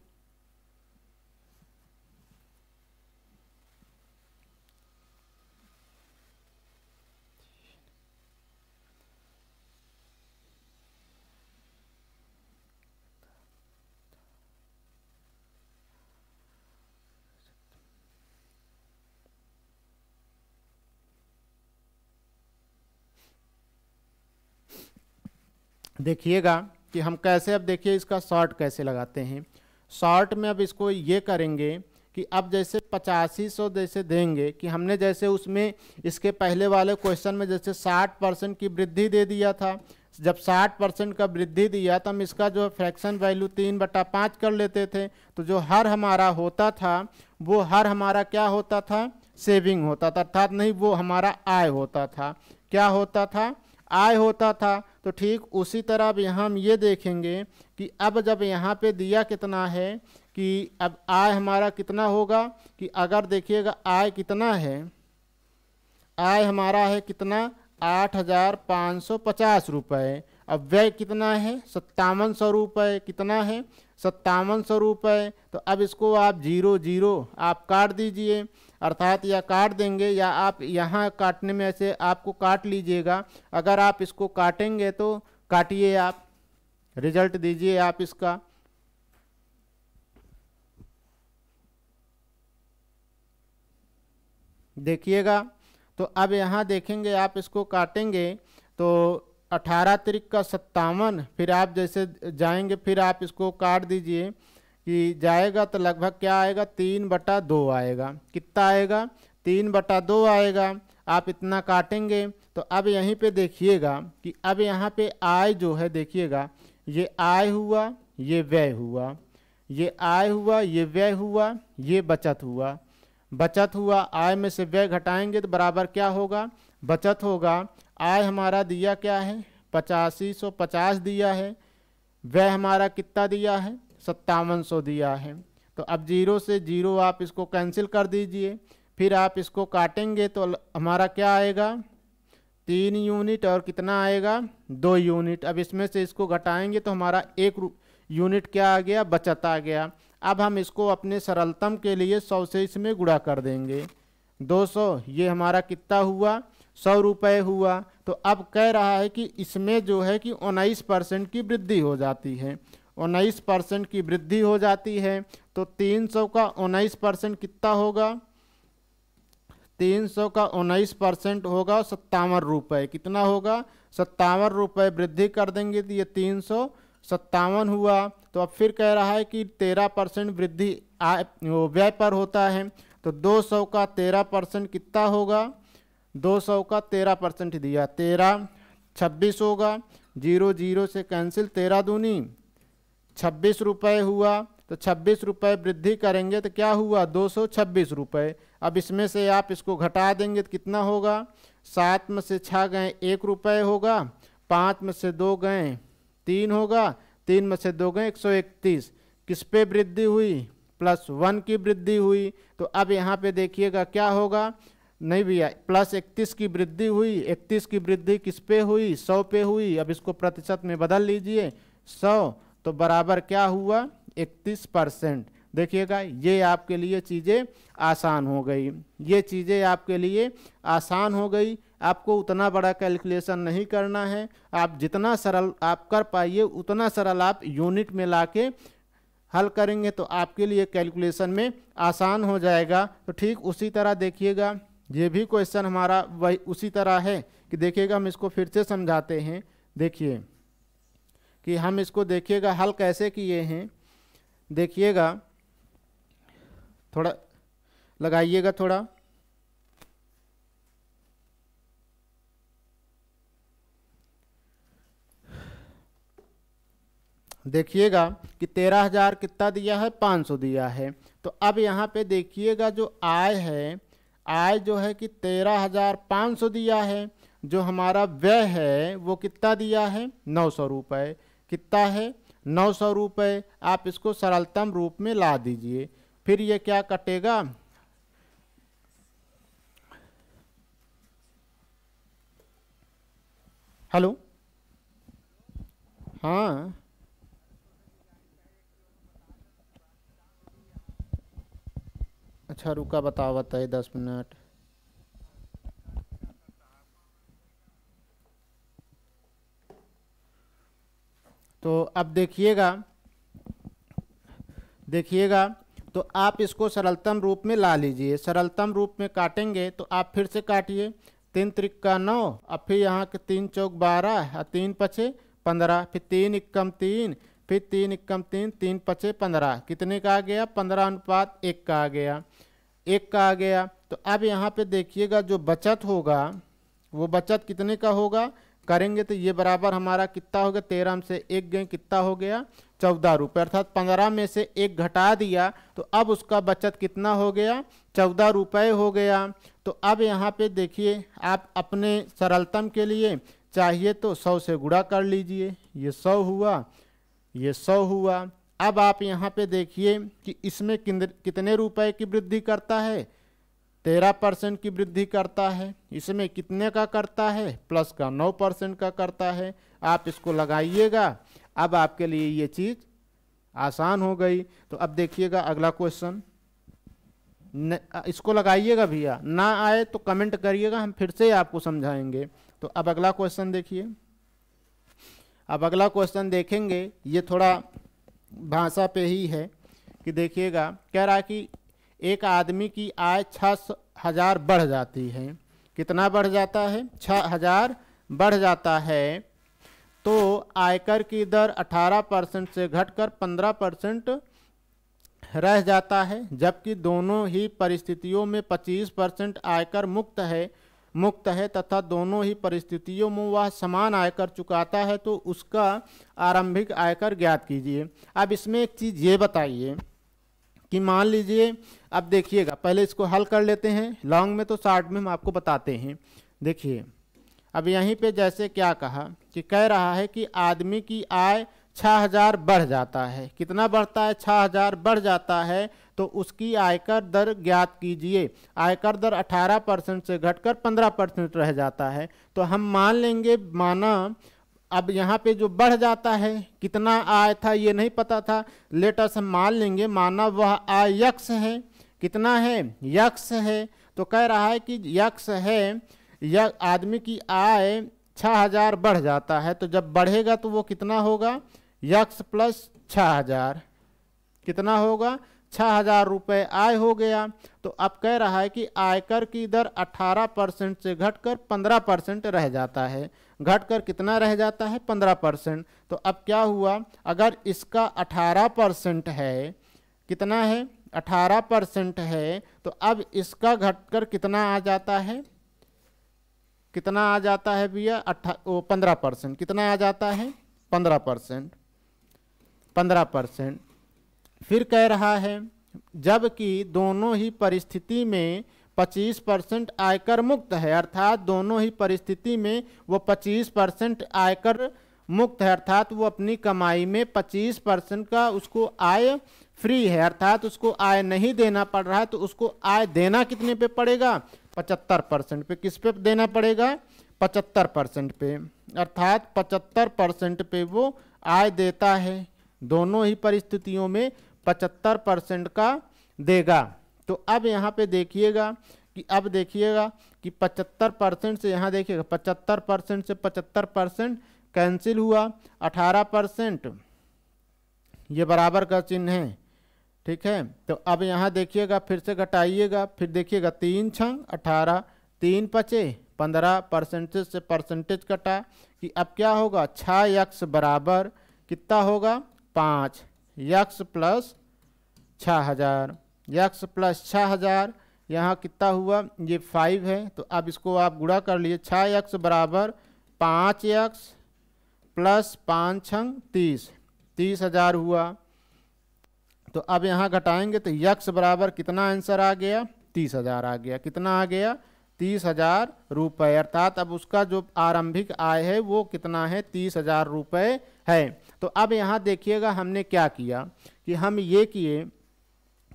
A: देखिएगा कि हम कैसे, अब देखिए इसका शॉर्ट कैसे लगाते हैं। शॉर्ट में अब इसको ये करेंगे कि अब जैसे 8500 जैसे देंगे कि हमने जैसे उसमें इसके पहले वाले क्वेश्चन में जैसे 60% की वृद्धि दे दिया था। जब 60% का वृद्धि दिया तो हम इसका जो फ्रैक्शन वैल्यू 3/5 कर लेते थे। तो जो हर हमारा होता था वो हर हमारा क्या होता था, सेविंग होता था, अर्थात नहीं वो हमारा आय होता था। क्या होता था, आय होता था। तो ठीक उसी तरह अब यहाँ हम ये देखेंगे कि अब जब यहाँ पे दिया कितना है कि अब आय हमारा कितना होगा कि अगर देखिएगा आय कितना है, आय हमारा है कितना 8,550 रुपये। अब व्यय कितना है 5700 रुपये। कितना है 5700 रुपये। तो अब इसको आप 0 आप काट दीजिए, अर्थात या काट देंगे या आप यहाँ काटने में ऐसे आपको काट लीजिएगा। अगर आप इसको काटेंगे तो काटिए, आप रिजल्ट दीजिए आप इसका। देखिएगा तो अब यहाँ देखेंगे आप इसको काटेंगे तो 18 तिरिक का 57, फिर आप जैसे जाएंगे फिर आप इसको काट दीजिए कि जाएगा तो लगभग क्या आएगा 3/2 आएगा। कितना आएगा 3/2 आएगा। आप इतना काटेंगे तो अब यहीं पे देखिएगा कि अब यहाँ पे आय जो है, देखिएगा ये आय हुआ, ये व्यय हुआ, ये आय हुआ, ये व्यय हुआ, ये बचत हुआ। बचत हुआ, आय में से व्यय घटाएंगे तो बराबर क्या होगा, बचत होगा। आय हमारा दिया क्या है 8550 दिया है, व्यय हमारा कितना दिया है 5700 दिया है। तो अब 0 से 0 आप इसको कैंसिल कर दीजिए, फिर आप इसको काटेंगे तो हमारा क्या आएगा 3 यूनिट और कितना आएगा 2 यूनिट। अब इसमें से इसको घटाएंगे तो हमारा 1 यूनिट क्या आ गया, बचत आ गया। अब हम इसको अपने सरलतम के लिए 100 से इसमें गुणा कर देंगे। 200 ये हमारा कितना हुआ 100 रुपये हुआ। तो अब कह रहा है कि इसमें जो है कि 19% की वृद्धि हो जाती है, 19% की वृद्धि हो जाती है। तो 300 का 19% कितना होगा, 300 का 19% होगा 57 रुपये। कितना होगा 57 रुपये। वृद्धि कर देंगे तो ये 357 हुआ। तो अब फिर कह रहा है कि 13% वृद्धि व्यय पर होता है। तो 200 का 13% कितना होगा, 200 का 13% दिया 13, 26 होगा। 0 से कैंसिल, 13 दूनी 26 रुपये हुआ। तो 26 रुपये वृद्धि करेंगे तो क्या हुआ 226 रुपये। अब इसमें से आप इसको घटा देंगे तो कितना होगा, 7 में से 6 गए 1 रुपये होगा, 5 में से 2 गए 3 होगा, 3 में से 2 गए 131। किस पे वृद्धि हुई, +1 की वृद्धि हुई। तो अब यहाँ पे देखिएगा क्या होगा, नहीं भैया +31 की वृद्धि हुई। 31 की वृद्धि किस पे हुई 100 पे हुई। अब इसको प्रतिशत में बदल लीजिए 100, तो बराबर क्या हुआ 31%। देखिएगा ये आपके लिए चीज़ें आसान हो गई, ये चीज़ें आपके लिए आसान हो गई। आपको उतना बड़ा कैलकुलेशन नहीं करना है, आप जितना सरल आप कर पाइए उतना सरल आप यूनिट में लाके हल करेंगे तो आपके लिए कैलकुलेशन में आसान हो जाएगा। तो ठीक उसी तरह देखिएगा ये भी क्वेश्चन हमारा वही उसी तरह है कि देखिएगा हम इसको फिर से समझाते हैं। देखिए कि हम इसको देखिएगा हल कैसे किए हैं। देखिएगा थोड़ा लगाइएगा थोड़ा, देखिएगा कि 13,000 कितना दिया है, 500 दिया है। तो अब यहाँ पे देखिएगा जो आय है, आय जो है कि 13,500 दिया है। जो हमारा व्यय है वो कितना दिया है, 900 रुपये। कितना है, 900 रुपये। आप इसको सरलतम रूप में ला दीजिए, फिर ये क्या कटेगा, हेलो, हाँ अच्छा रुका, बताइए 10 मिनट। तो अब देखिएगा तो आप इसको सरलतम रूप में ला लीजिए। सरलतम रूप में काटेंगे तो आप फिर से काटिए, 3 त्रिका 9, अब फिर यहाँ के 3 चौक 12 और 3 पचे 15, फिर 3 इक्कम 3, फिर 3 इक्कम 3, 3 पचे 15, कितने का आ गया, 15:1 का आ गया, 1 का आ गया। तो अब यहाँ पे देखिएगा जो बचत होगा वो बचत कितने का होगा, करेंगे तो ये बराबर हमारा कितना हो गया, 13 में से 1 गए, कितना हो गया, 14 रुपये, अर्थात 15 में से 1 घटा दिया तो अब उसका बचत कितना हो गया, 14 रुपये हो गया। तो अब यहाँ पे देखिए, आप अपने सरलतम के लिए चाहिए तो 100 से गुणा कर लीजिए, ये 100 हुआ, ये 100 हुआ। अब आप यहाँ पे देखिए कि इसमें कितने रुपए की वृद्धि करता है, 13% की वृद्धि करता है। इसमें कितने का करता है, प्लस का 9% का करता है। आप इसको लगाइएगा, अब आपके लिए ये चीज़ आसान हो गई। तो अब देखिएगा अगला क्वेश्चन, इसको लगाइएगा भैया, ना आए तो कमेंट करिएगा, हम फिर से आपको समझाएंगे। तो अब अगला क्वेश्चन देखिए, अब अगला क्वेश्चन देखेंगे, ये थोड़ा भाषा पे ही है कि देखिएगा, कह रहा है कि एक आदमी की आय 6,000 बढ़ जाती है। कितना बढ़ जाता है, 6,000 बढ़ जाता है। तो आयकर की दर 18% से घटकर 15% रह जाता है, जबकि दोनों ही परिस्थितियों में 25% आयकर मुक्त है तथा दोनों ही परिस्थितियों में वह समान आयकर चुकाता है, तो उसका आरंभिक आयकर ज्ञात कीजिए। अब इसमें एक चीज़ ये बताइए कि मान लीजिए, अब देखिएगा पहले इसको हल कर लेते हैं, लॉन्ग में तो शॉर्ट में हम आपको बताते हैं। देखिए अब यहीं पे जैसे क्या कहा कि कह रहा है कि आदमी की आय 6,000 बढ़ जाता है। कितना बढ़ता है, 6,000 बढ़ जाता है, तो उसकी आयकर दर ज्ञात कीजिए। आयकर दर 18% से घटकर 15% रह जाता है। तो हम मान लेंगे, माना अब यहाँ पे जो बढ़ जाता है, कितना आय था ये नहीं पता था, लेटस हम मान लेंगे, माना वह आय यक्स है। कितना है, यक्स है। तो कह रहा है कि यक्स है, यह आदमी की आय 6,000 बढ़ जाता है, तो जब बढ़ेगा तो वो कितना होगा, यक्स प्लस 6,000, कितना होगा, 6,000 रुपये आय हो गया। तो अब कह रहा है कि आयकर की दर 18% से घटकर 15% रह जाता है। घटकर कितना रह जाता है, 15%। तो अब क्या हुआ, अगर इसका 18% है, कितना है, 18% है, तो अब इसका घटकर कितना आ जाता है, कितना आ जाता है भैया, 15%, कितना आ जाता है, 15%। फिर कह रहा है जबकि दोनों ही परिस्थिति में 25% आयकर मुक्त है, अर्थात दोनों ही परिस्थिति में वो 25% आयकर मुक्त है, अर्थात वो अपनी कमाई में 25% का उसको आय फ्री है, अर्थात उसको आय नहीं देना पड़ रहा है। तो उसको आय देना कितने पे पड़ेगा, 75% पे। किस पे देना पड़ेगा, 75% पे, अर्थात 75% पे वो आय देता है। दोनों ही परिस्थितियों में 75% का देगा। तो अब यहाँ पे देखिएगा कि अब देखिएगा कि 75% से यहाँ देखिएगा 75% से 75% कैंसिल हुआ, 18% ये बराबर का चिन्ह है, ठीक है। तो अब यहाँ देखिएगा फिर से घटाइएगा, फिर देखिएगा 3 छंग 18, 3 पचे 15, परसेंटेज से परसेंटेज कटा कि अब क्या होगा, 6x बराबर कितना होगा, 5, यक्स प्लस 6,000, यक्स प्लस 6,000, यहाँ कितना हुआ, ये 5 है। तो अब इसको आप गुणा कर लिए, 6x बराबर 5x प्लस 5 छंग 30, 30,000 हुआ। तो अब यहाँ घटाएंगे तो यक्स बराबर कितना आंसर आ गया, 30,000 आ गया। कितना आ गया, 30,000 रुपये। अर्थात अब उसका जो आरंभिक आय है वो कितना है, 30,000 रुपये है। तो अब यहाँ देखिएगा हमने क्या किया कि हम ये किए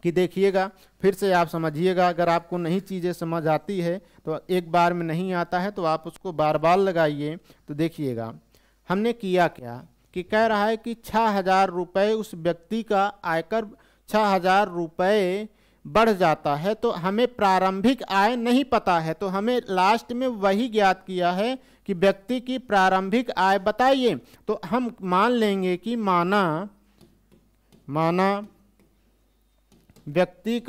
A: कि देखिएगा, फिर से आप समझिएगा, अगर आपको नहीं चीज़ें समझ आती है तो एक बार में नहीं आता है तो आप उसको बार बार लगाइए। तो देखिएगा हमने किया क्या कि कह रहा है कि 6,000 रुपये उस व्यक्ति का आयकर 6,000 रुपये बढ़ जाता है। तो हमें प्रारंभिक आय नहीं पता है, तो हमें लास्ट में वही ज्ञात किया है कि व्यक्ति की प्रारंभिक आय बताइए। तो हम मान लेंगे कि माना व्यक्ति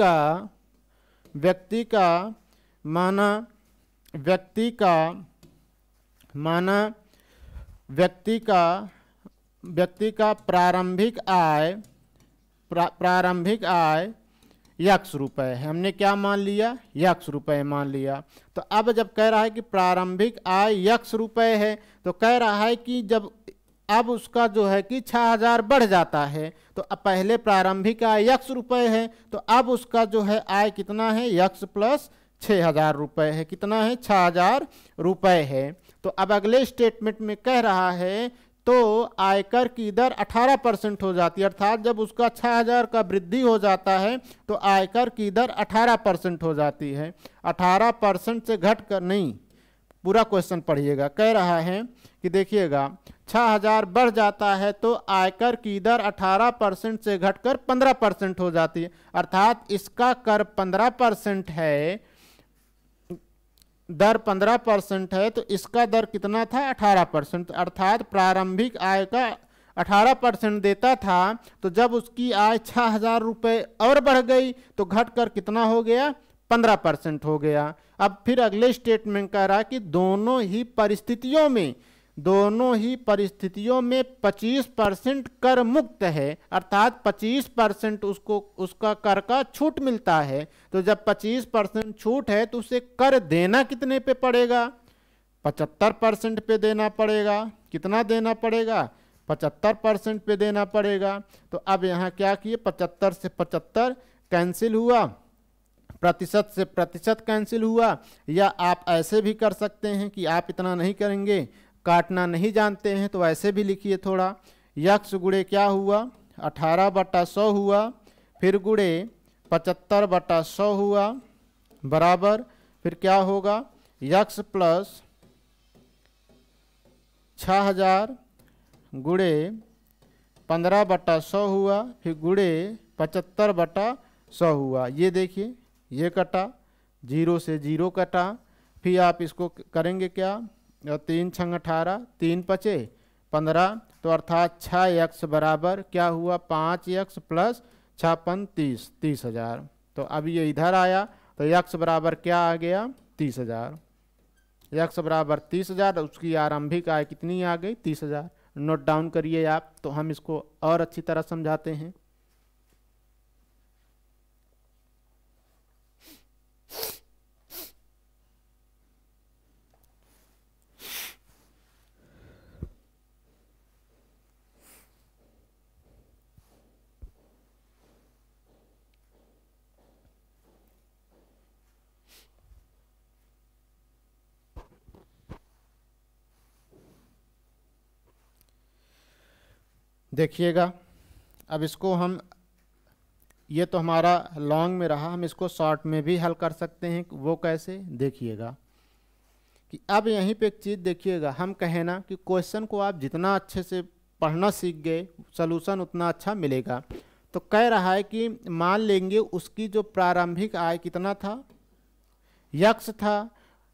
A: का प्रारंभिक आय यक्स रुपये है। हमने क्या मान लिया, यक्स रुपये मान लिया। तो अब जब कह रहा है कि प्रारंभिक आय यक्स रुपये है तो कह रहा है कि जब अब उसका जो है कि 6,000 बढ़ जाता है तो अब पहले प्रारंभिक आय यक्स रुपये है, तो अब उसका जो है आय कितना है, यक्स प्लस 6,000 रुपये है। कितना है, 6,000 रुपये है। तो अब अगले स्टेटमेंट में कह रहा है तो आयकर की दर 18% हो जाती है। अर्थात जब उसका 6,000 का वृद्धि हो जाता है तो आयकर की दर 18% हो जाती है। 18% से घट कर नहीं, पूरा क्वेश्चन पढ़िएगा। कह रहा है कि देखिएगा 6,000 बढ़ जाता है तो आयकर की दर 18% से घटकर 15% हो जाती है। अर्थात इसका कर 15% है, दर 15% है, तो इसका दर कितना था, 18%। अर्थात प्रारंभिक आय का 18% देता था, तो जब उसकी आय 6,000 रुपये और बढ़ गई तो घटकर कितना हो गया, 15% हो गया। अब फिर अगले स्टेटमेंट कह रहा है कि दोनों ही परिस्थितियों में 25% कर मुक्त है। अर्थात 25% उसको उसका कर का छूट मिलता है। तो जब 25% छूट है तो उसे कर देना कितने पे पड़ेगा, 75% पे देना पड़ेगा। कितना देना पड़ेगा, 75% पे देना पड़ेगा। तो अब यहाँ क्या किए, 75 से 75 कैंसिल हुआ, प्रतिशत से प्रतिशत कैंसिल हुआ। या आप ऐसे भी कर सकते हैं कि आप इतना नहीं करेंगे, काटना नहीं जानते हैं तो ऐसे भी लिखिए थोड़ा। यक्स गुणे क्या हुआ, 18/100 हुआ, फिर गुणे 75/100 हुआ, बराबर फिर क्या होगा, यक्स प्लस 6,000 गुणे 15/100 हुआ, फिर गुणे 75/100 हुआ। ये देखिए ये कटा, 0 से 0 कटा। फिर आप इसको करेंगे क्या, 3 छंग 18, 3 पचे 15, तो अर्थात 6x बराबर क्या हुआ, 5x प्लस 56 30,000। तो अब ये इधर आया तो x बराबर क्या आ गया, 30,000। x बराबर 30,000, उसकी आरंभिक आय कितनी आ गई, 30,000। नोट डाउन करिए आप, तो हम इसको और अच्छी तरह समझाते हैं। देखिएगा अब इसको हम, ये तो हमारा लॉन्ग में रहा, हम इसको शॉर्ट में भी हल कर सकते हैं। वो कैसे, देखिएगा कि अब यहीं पे एक चीज़ देखिएगा, हम कहें ना कि क्वेश्चन को आप जितना अच्छे से पढ़ना सीख गए सॉल्यूशन उतना अच्छा मिलेगा। तो कह रहा है कि मान लेंगे उसकी जो प्रारंभिक आय कितना था, यक्स था।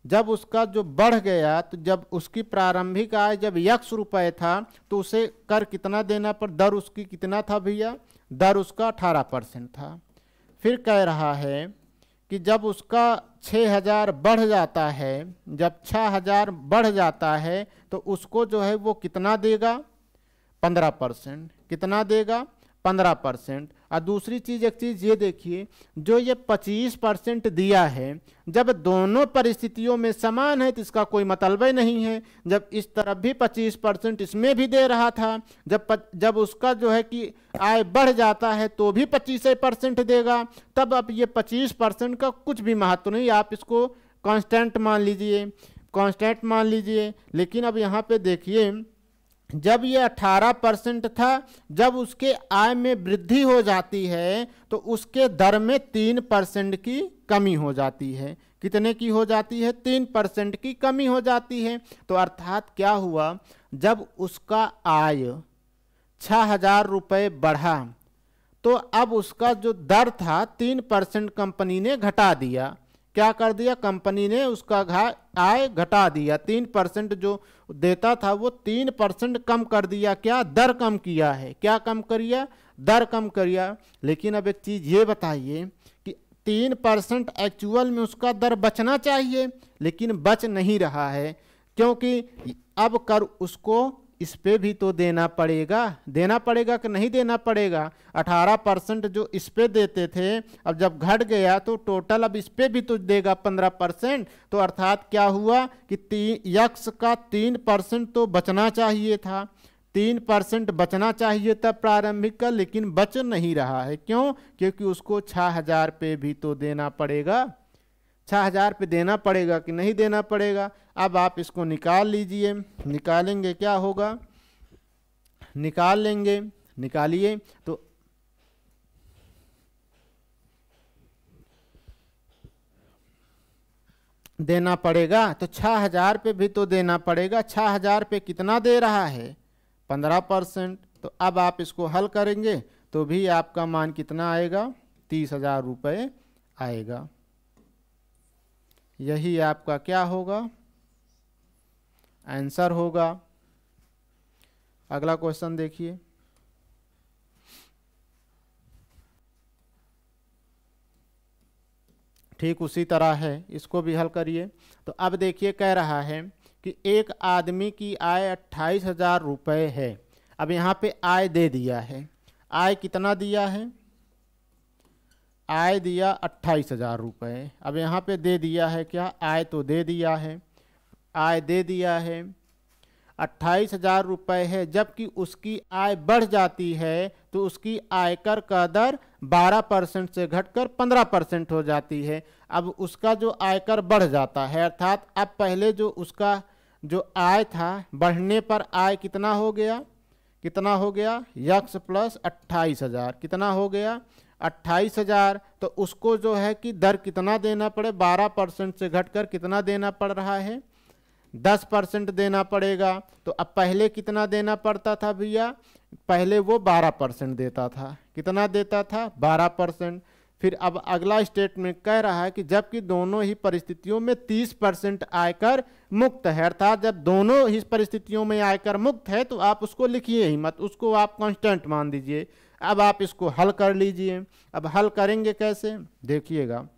A: जब उसका जो बढ़ गया तो जब उसकी प्रारंभिक आय जब यक्स रुपये था तो उसे कर कितना देना पर, दर उसकी कितना था भैया, दर उसका 18% था। फिर कह रहा है कि जब उसका 6,000 बढ़ जाता है, जब 6,000 बढ़ जाता है तो उसको जो है वो कितना देगा, 15%। कितना देगा, 15%। और दूसरी चीज़, एक चीज़ ये देखिए, जो ये 25% दिया है, जब दोनों परिस्थितियों में समान है तो इसका कोई मतलब ही नहीं है। जब इस तरफ भी 25% इसमें भी दे रहा था, जब उसका जो है कि आय बढ़ जाता है तो भी 25% देगा, तब अब ये 25% का कुछ भी महत्व नहीं, आप इसको कांस्टेंट मान लीजिए, कांस्टेंट मान लीजिए। लेकिन अब यहाँ पे देखिए, जब ये 18% था, जब उसके आय में वृद्धि हो जाती है तो उसके दर में 3% की कमी हो जाती है। कितने की हो जाती है? 3% की कमी हो जाती है। तो अर्थात क्या हुआ, जब उसका आय 6,000 रुपये बढ़ा तो अब उसका जो दर था 3% कंपनी ने घटा दिया। क्या कर दिया? कंपनी ने उसका आय घटा दिया, 3% जो देता था वो 3% कम कर दिया। क्या? दर कम किया है। क्या कम करिया? दर कम करिया। लेकिन अब एक चीज़ ये बताइए कि 3% एक्चुअल में उसका दर बचना चाहिए, लेकिन बच नहीं रहा है, क्योंकि अब कर उसको इस पे भी तो देना पड़ेगा कि नहीं देना पड़ेगा? 18% जो इस पे देते थे, अब जब घट गया तो टोटल अब इस पे भी तो देगा 15%। तो अर्थात क्या हुआ कि यक्स का 3% तो बचना चाहिए था, 3% बचना चाहिए था प्रारंभिक का, लेकिन बच नहीं रहा है। क्यों? क्योंकि उसको 6,000 पे भी तो देना पड़ेगा। 6,000 पे देना पड़ेगा कि नहीं देना पड़ेगा? अब आप इसको निकाल लीजिए। निकालेंगे क्या होगा? निकाल लेंगे, निकालिए। तो देना पड़ेगा तो 6,000 पे भी तो देना पड़ेगा। 6,000 पे कितना दे रहा है? 15%। तो अब आप इसको हल करेंगे तो भी आपका मान कितना आएगा? 30,000 रुपये आएगा। यही आपका क्या होगा? आंसर होगा। अगला क्वेश्चन देखिए। ठीक उसी तरह है, इसको भी हल करिए। तो अब देखिए, कह रहा है कि एक आदमी की आय 28,000 रुपये है। अब यहाँ पे आय दे दिया है। आय कितना दिया है? आय दिया 28,000 रुपये। अब यहाँ पे दे दिया है क्या? आय तो दे दिया है, आय दे दिया है, 28,000 रुपये है। जबकि उसकी आय बढ़ जाती है तो उसकी आयकर का दर 12% से घटकर 15% हो जाती है। अब उसका जो आयकर बढ़ जाता है, अर्थात अब पहले जो उसका जो आय था, बढ़ने पर आय कितना हो गया? कितना हो गया? X plus 28,000। कितना हो गया? 28,000। तो उसको जो है कि दर कितना देना पड़े? 12% से घटकर कितना देना पड़ रहा है? 10% देना पड़ेगा। तो अब पहले कितना देना पड़ता था भैया? पहले वो 12% देता था। कितना देता था? 12%। फिर अब अगला स्टेटमेंट कह रहा है कि जबकि दोनों ही परिस्थितियों में 30% आयकर मुक्त है, अर्थात जब दोनों ही परिस्थितियों में आयकर मुक्त है तो आप उसको लिखिए ही मत, उसको आप कांस्टेंट मान दीजिए। अब आप इसको हल कर लीजिए। अब हल करेंगे कैसे? देखिएगा,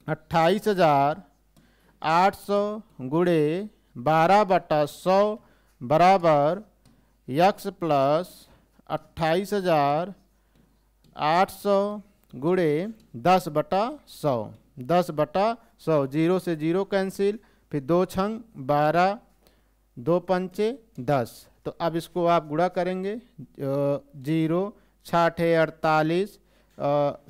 A: 28,800 गुणे 12/100 बराबर यक्स प्लस 28,800 गुणे 10/100। 10/100, 0 से 0 कैंसिल, फिर 2 छंग 12, 2 पंचे 10। तो अब इसको आप गुणा करेंगे, 0 6 48,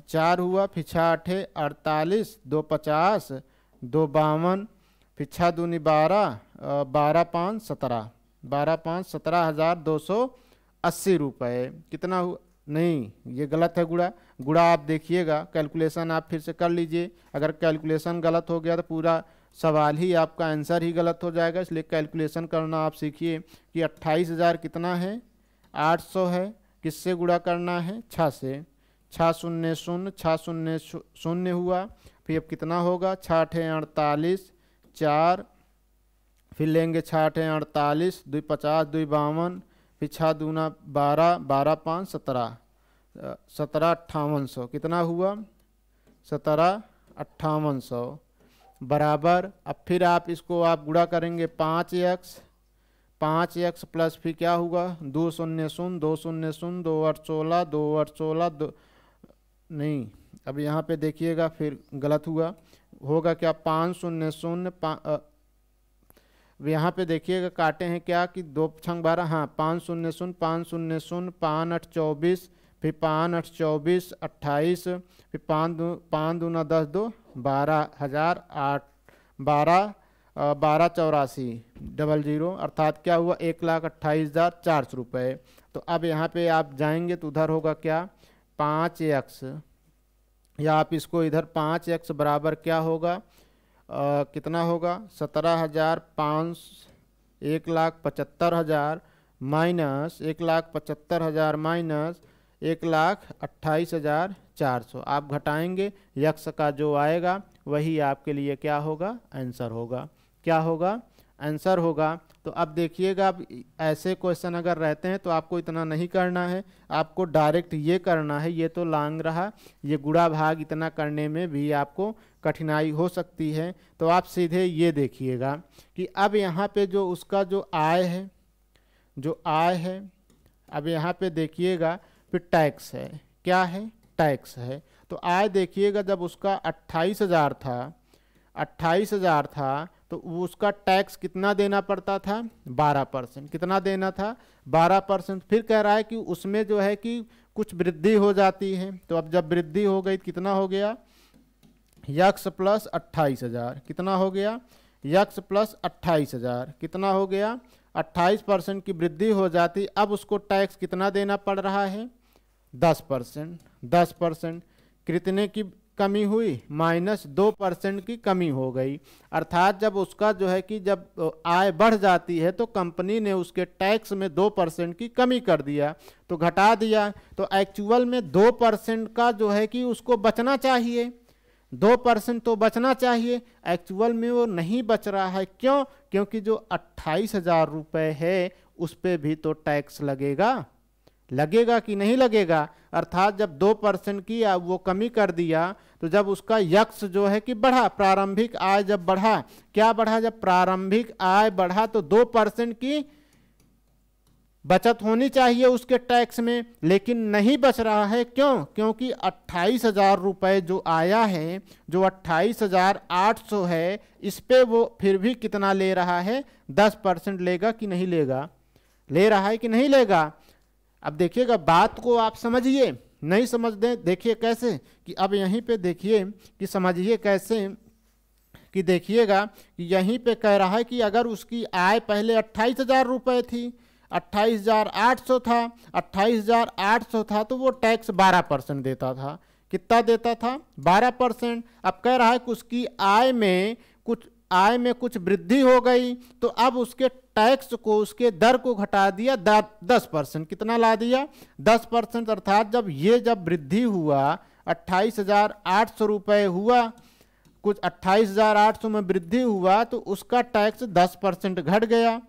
A: 4 हुआ, फिर 6 48, 2 50, 2 52, फिर 6 दूनी 12, 12 5 17, 12 5 17,280 रुपये। कितना हुआ? नहीं, ये गलत है गुणा। गुणा आप देखिएगा, कैलकुलेशन आप फिर से कर लीजिए। अगर कैलकुलेशन गलत हो गया तो पूरा सवाल ही आपका आंसर ही गलत हो जाएगा। इसलिए कैलकुलेशन करना आप सीखिए कि 28,000 कितना है? 800 है। किससे गुणा करना है? 6 से। 6 शून्य शून्य, 6 शून्य शून्य हुआ। फिर अब कितना होगा? 6 48, 4, फिर लेंगे 6 48, 2 50, 2 52, फिर 6 दूना 12, 12 5 17, 17,5800। कितना हुआ? 17,5800 बराबर। अब फिर आप इसको आप गुणा करेंगे 5x प्लस फिर क्या होगा? 2 शून्य शून्य, 2 शून्य शून्य, 2 8 16, 2 8 16, नहीं, अब यहाँ पे देखिएगा फिर गलत हुआ, होगा क्या 500 यहाँ पे देखिएगा काटे हैं क्या कि 2×12, हाँ 500 500 5 8 24, फिर 5 8 24 28, फिर 5 दूना 10 2 12,008 12,84,00 अर्थात क्या हुआ 1,28,400 रुपये। तो अब यहाँ पे आप जाएंगे तो उधर होगा क्या 5x, या आप इसको इधर 5x बराबर क्या होगा कितना होगा 17,500 1,75,000 माइनस 1,75,000 माइनस 1,28,400। आप घटाएंगे यक्स का जो आएगा वही आपके लिए क्या होगा आंसर होगा। क्या होगा आंसर होगा। तो अब देखिएगा, अब ऐसे क्वेश्चन अगर रहते हैं तो आपको इतना नहीं करना है, आपको डायरेक्ट ये करना है। ये तो लांग रहा, ये गुणा भाग इतना करने में भी आपको कठिनाई हो सकती है। तो आप सीधे ये देखिएगा कि अब यहाँ पे जो उसका जो आय है, अब यहाँ पे देखिएगा फिर टैक्स है, क्या है टैक्स है। तो आय देखिएगा जब उसका 28,000 था तो उसका टैक्स कितना देना पड़ता था 12%। कितना देना था 12%। फिर कह रहा है कि उसमें जो है कि कुछ वृद्धि हो जाती है। तो अब जब वृद्धि हो गई कितना हो गया यक्स प्लस 28,000, कितना हो गया यक्स प्लस 28,000, कितना हो गया 28% की वृद्धि हो जाती। अब उसको टैक्स कितना देना पड़ रहा है 10%। 10% कितने की कमी हुई -2% की कमी हो गई। अर्थात जब उसका जो है कि जब आय बढ़ जाती है तो कंपनी ने उसके टैक्स में 2% की कमी कर दिया, तो घटा दिया। तो एक्चुअल में 2% का जो है कि उसको बचना चाहिए, 2% तो बचना चाहिए। एक्चुअल में वो नहीं बच रहा है। क्यों? क्योंकि जो 28,000 रुपये है उस पर भी तो टैक्स लगेगा कि नहीं लगेगा। अर्थात जब 2% की वो कमी कर दिया तो जब उसका यक्स जो है कि बढ़ा, प्रारंभिक आय जब बढ़ा, क्या बढ़ा जब प्रारंभिक आय बढ़ा तो 2% की बचत होनी चाहिए उसके टैक्स में, लेकिन नहीं बच रहा है। क्यों? क्योंकि 28,000 रुपये जो आया है, जो 28,800 है, इस पे वो फिर भी कितना ले रहा है 10% लेगा कि नहीं लेगा, ले रहा है कि नहीं लेगा। अब देखिएगा बात को आप समझिए, नहीं समझ दें देखिए कैसे कि अब यहीं पे देखिए कि समझिए कैसे कि देखिएगा कि यहीं पे कह रहा है कि अगर उसकी आय पहले 28,000 रुपये थी, 28,800 था, 28,800 था तो वो टैक्स 12% देता था। कितना देता था 12%। अब कह रहा है कि उसकी आय में कुछ वृद्धि हो गई तो अब उसके टैक्स को, उसके दर को घटा दिया 10%। कितना ला दिया 10%। अर्थात जब वृद्धि हुआ 28,800 रुपये हुआ, कुछ 28,800 में वृद्धि हुआ तो उसका टैक्स 10% घट गया,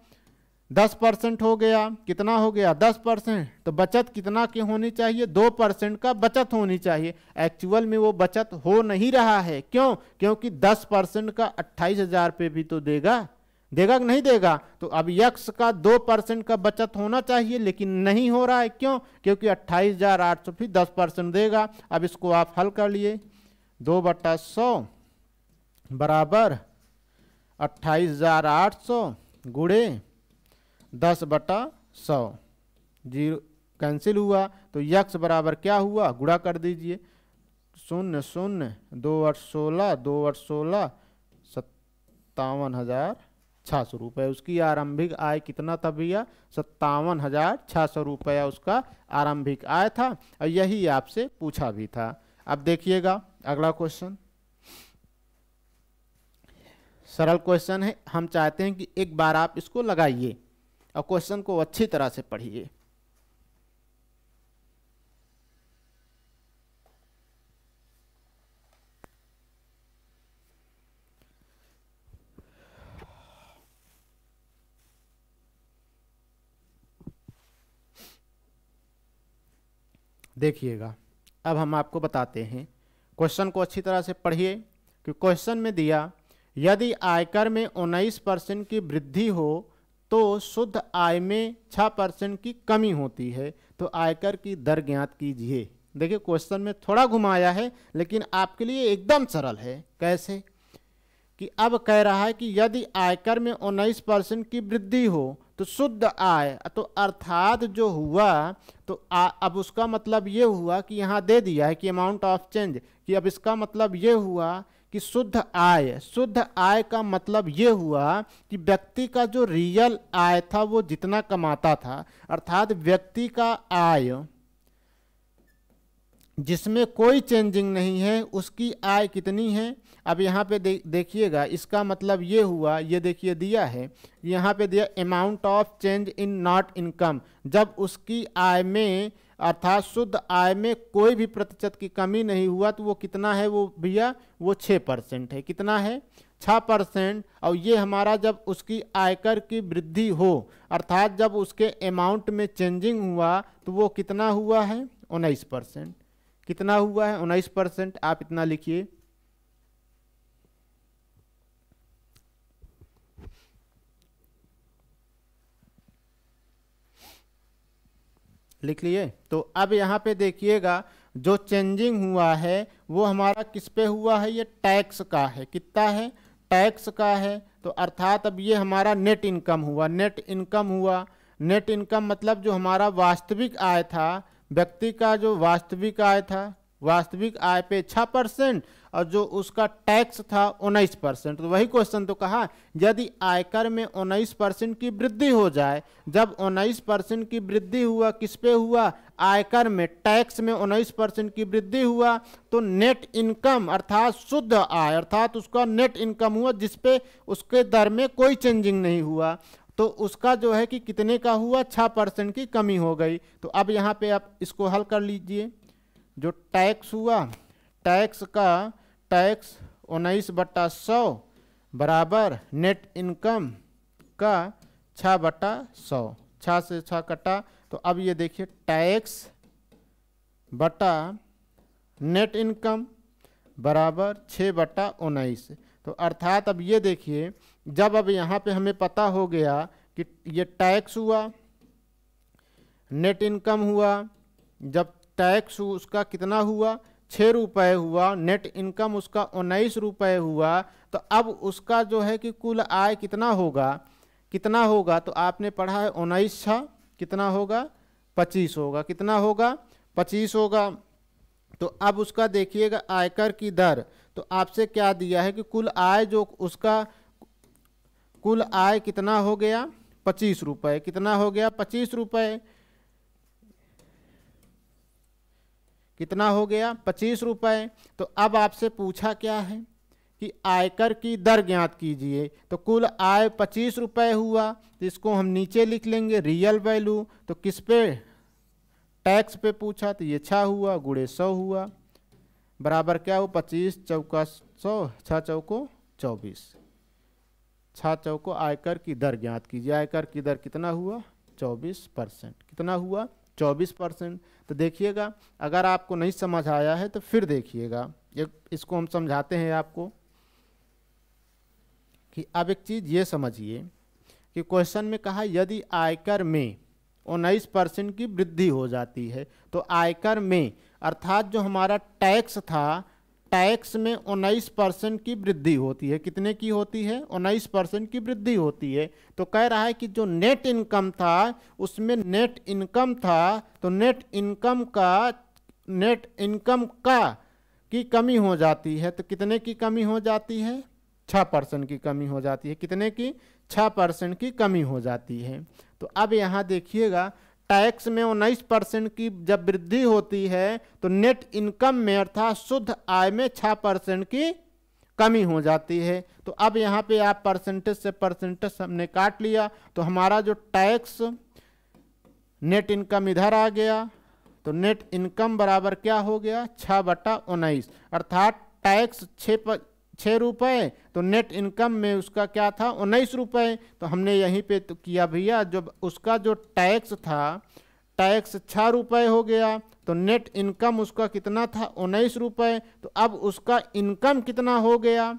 A: 10% हो गया। कितना हो गया 10%। तो बचत कितना की होनी चाहिए 2% का बचत होनी चाहिए। एक्चुअल में वो बचत हो नहीं रहा है। क्यों? क्योंकि 10% का 28,000 पे भी तो देगा कि नहीं देगा। तो अब यक्स का 2% का बचत होना चाहिए लेकिन नहीं हो रहा है। क्यों? क्योंकि 28,800 फिर 10% देगा। अब इसको आप हल कर लिए, 2/100 बराबर 28,800 गुणे 10/100, 0 कैंसिल हुआ। तो यक्स बराबर क्या हुआ गुणा कर दीजिए, 0 0 2 8 16 2 8 16 57,600 रुपये। उसकी आरंभिक आय कितना था भैया 57,600 रुपया उसका आरंभिक आय था, और यही आपसे पूछा भी था। अब देखिएगा अगला क्वेश्चन, सरल क्वेश्चन है। हम चाहते हैं कि एक बार आप इसको लगाइए और क्वेश्चन को अच्छी तरह से पढ़िए। देखिएगा अब हम आपको बताते हैं, क्वेश्चन को अच्छी तरह से पढ़िए कि क्वेश्चन में दिया यदि आयकर में 19% की वृद्धि हो तो शुद्ध आय में 6% की कमी होती है, तो आयकर की दर ज्ञात कीजिए। देखिए क्वेश्चन में थोड़ा घुमाया है लेकिन आपके लिए एकदम सरल है। कैसे कि अब कह रहा है कि यदि आयकर में 19% की वृद्धि हो तो शुद्ध आय, तो अर्थात जो हुआ तो अब उसका मतलब ये हुआ कि यहाँ दे दिया है कि अमाउंट ऑफ चेंज, कि अब इसका मतलब ये हुआ कि शुद्ध आय का मतलब ये हुआ कि व्यक्ति का जो रियल आय था वो जितना कमाता था, अर्थात व्यक्ति का आय जिसमें कोई चेंजिंग नहीं है उसकी आय कितनी है। अब यहाँ पे देखिएगा इसका मतलब ये हुआ, ये देखिए दिया है यहाँ पे दिया amount of change in not income, जब उसकी आय में अर्थात शुद्ध आय में कोई भी प्रतिशत की कमी नहीं हुआ तो वो कितना है, वो भैया वो 6% है। कितना है, 6%। और ये हमारा जब उसकी आयकर की वृद्धि हो अर्थात जब उसके अमाउंट में चेंजिंग हुआ तो वो कितना हुआ है, 19%। कितना हुआ है, 19%। आप इतना लिखिए। लिख लिए। तो अब यहाँ पे देखिएगा जो चेंजिंग हुआ है वो हमारा किस पे हुआ है, ये टैक्स का है। कितना है, टैक्स का है। तो अर्थात अब ये हमारा नेट इनकम हुआ। नेट इनकम मतलब जो हमारा वास्तविक आय था, व्यक्ति का जो वास्तविक आय था, वास्तविक आय पे 6% और जो उसका टैक्स था 19%। तो वही क्वेश्चन तो कहा यदि आयकर में 19% की वृद्धि हो जाए, जब 19% की वृद्धि हुआ किस पे हुआ, आयकर में, टैक्स में 19% की वृद्धि हुआ तो नेट इनकम अर्थात शुद्ध आय अर्थात उसका नेट इनकम हुआ जिसपे उसके दर में कोई चेंजिंग नहीं हुआ, तो उसका जो है कि कितने का हुआ, 6% की कमी हो गई। तो अब यहाँ पे आप इसको हल कर लीजिए। जो टैक्स हुआ, टैक्स 19/100 बराबर नेट इनकम का 6/100, 6 से 6 कटा। तो अब ये देखिए टैक्स बटा नेट इनकम बराबर 6/19। तो अर्थात अब ये देखिए जब अब यहाँ पे हमें पता हो गया कि ये टैक्स हुआ, नेट इनकम हुआ, जब टैक्स उसका कितना हुआ, 6 रुपये हुआ, नेट इनकम उसका 19 रुपये हुआ, तो अब उसका जो है कि कुल आय कितना होगा, तो आपने पढ़ा है 19 कितना होगा, 25 होगा। कितना होगा, 25 होगा। तो अब उसका देखिएगा आयकर की दर, तो आपसे क्या दिया है कि कुल आय जो उसका कुल आय कितना हो गया, 25 रुपये। कितना हो गया, 25 रुपये। कितना हो गया, 25 रुपये। तो अब आपसे पूछा क्या है कि आयकर की दर ज्ञात कीजिए। तो कुल आय 25 रुपये हुआ, तो इसको हम नीचे लिख लेंगे रियल वैल्यू। तो किस पे, टैक्स पे पूछा, तो ये 6 हुआ गुणे 100 हुआ बराबर क्या हो, 25 चौका 100, 6 चौको 24, 6 चौको आयकर की दर ज्ञात कीजिए। आयकर की दर कितना हुआ, 24%। कितना हुआ, 24%। तो देखिएगा अगर आपको नहीं समझ आया है तो फिर देखिएगा, इसको हम समझाते हैं आपको कि अब एक चीज़ ये समझिए कि क्वेश्चन में कहा यदि आयकर में 19% की वृद्धि हो जाती है तो आयकर में अर्थात जो हमारा टैक्स था, टैक्स में 19% की वृद्धि होती है। कितने की होती है, 19% की वृद्धि होती है। तो कह रहा है कि जो नेट इनकम था उसमें नेट इनकम था, तो नेट इनकम की कमी हो जाती है। तो कितने की कमी हो जाती है, 6% की कमी हो जाती है। कितने की, 6% की कमी हो जाती है। तो अब यहाँ देखिएगा टैक्स में 19% की जब वृद्धि होती है तो नेट इनकम में अर्थात शुद्ध आय में 6% की कमी हो जाती है। तो अब यहाँ पे आप परसेंटेज से परसेंटेज हमने काट लिया, तो हमारा जो टैक्स नेट इनकम इधर आ गया, तो नेट इनकम बराबर क्या हो गया, 6/19 अर्थात टैक्स 6 रुपये, तो नेट इनकम में उसका क्या था, 19 रुपये। तो हमने यहीं पे तो किया भैया, जब उसका जो टैक्स था, टैक्स 6 रुपये हो गया, तो नेट इनकम उसका कितना था, 19 रुपये। तो अब उसका इनकम कितना हो गया,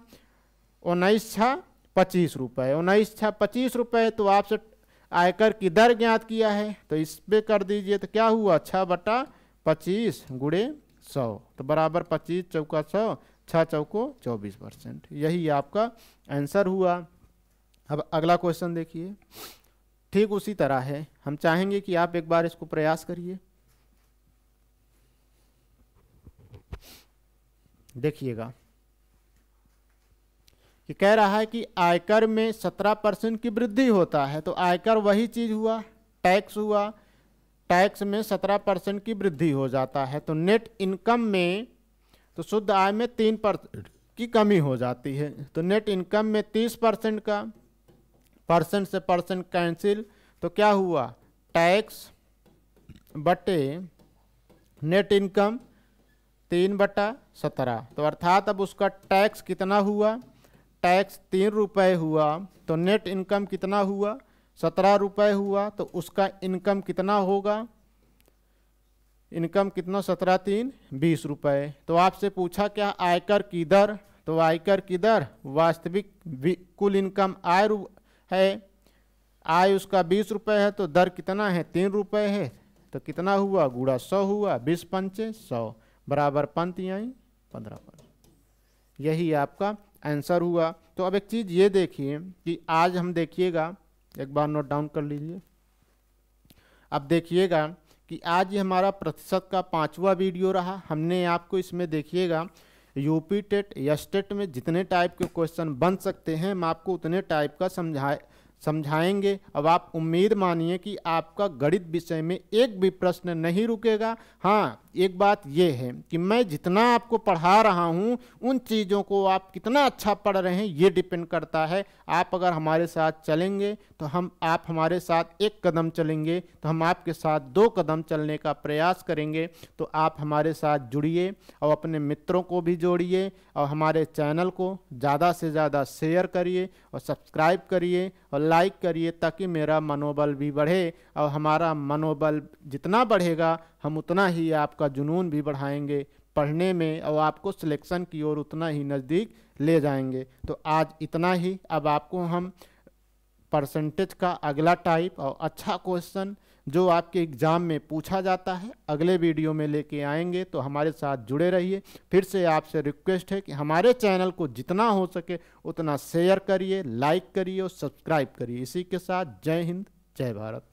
A: 19 × 25 रुपये। 19 × 25 रुपये। तो आपसे आयकर की दर ज्ञात किया है, तो इस पे कर दीजिए, तो क्या हुआ, 6/25। 25 गुणे 100 तो बराबर 25 चौका 100, 6 चौको 24%। यही आपका आंसर हुआ। अब अगला क्वेश्चन देखिए, ठीक उसी तरह है। हम चाहेंगे कि आप एक बार इसको प्रयास करिए। देखिएगा कि कह रहा है कि आयकर में 17% की वृद्धि होता है। तो आयकर वही चीज हुआ, टैक्स हुआ, टैक्स में 17% की वृद्धि हो जाता है। तो नेट इनकम में, तो शुद्ध आय में 3% की कमी हो जाती है। तो नेट इनकम में 30% का, परसेंट से परसेंट कैंसिल, तो क्या हुआ, टैक्स बटे नेट इनकम 3/17। तो अर्थात अब उसका टैक्स कितना हुआ, टैक्स 3 रुपये हुआ। तो नेट इनकम कितना हुआ, 17 रुपये हुआ। तो उसका इनकम कितना होगा, इनकम कितना, 17 3 20 रुपये। तो आपसे पूछा क्या, आयकर की दर। तो आयकर की दर वास्तविक कुल इनकम आय है, आय उसका 20 रुपये है, तो दर कितना है, 3 रुपये है। तो कितना हुआ, गुणा 100 हुआ, 20 पंचे 100 बराबर पंक्ति आई 15 पर। यही आपका आंसर हुआ। तो अब एक चीज़ ये देखिए कि आज हम देखिएगा, एक बार नोट डाउन कर लीजिए। अब देखिएगा कि आज ये हमारा प्रतिशत का 5वां वीडियो रहा। हमने आपको इसमें देखिएगा यूपी टेट एस टेट में जितने टाइप के क्वेश्चन बन सकते हैं हम आपको उतने टाइप का समझाएंगे। अब आप उम्मीद मानिए कि आपका गणित विषय में एक भी प्रश्न नहीं रुकेगा। हाँ, एक बात यह है कि मैं जितना आपको पढ़ा रहा हूँ उन चीज़ों को आप कितना अच्छा पढ़ रहे हैं ये डिपेंड करता है। आप अगर हमारे साथ चलेंगे तो आप हमारे साथ 1 कदम चलेंगे तो हम आपके साथ 2 कदम चलने का प्रयास करेंगे। तो आप हमारे साथ जुड़िए और अपने मित्रों को भी जोड़िए और हमारे चैनल को ज़्यादा से ज़्यादा शेयर करिए और सब्सक्राइब करिए और लाइक करिए, ताकि मेरा मनोबल भी बढ़े। और हमारा मनोबल जितना बढ़ेगा हम उतना ही आपका जुनून भी बढ़ाएंगे पढ़ने में और आपको सिलेक्शन की ओर उतना ही नज़दीक ले जाएंगे। तो आज इतना ही। अब आपको हम परसेंटेज का अगला टाइप और अच्छा क्वेश्चन जो आपके एग्ज़ाम में पूछा जाता है अगले वीडियो में लेके आएंगे। तो हमारे साथ जुड़े रहिए। फिर से आपसे रिक्वेस्ट है कि हमारे चैनल को जितना हो सके उतना शेयर करिए, लाइक करिए और सब्सक्राइब करिए। इसी के साथ जय हिंद, जय भारत।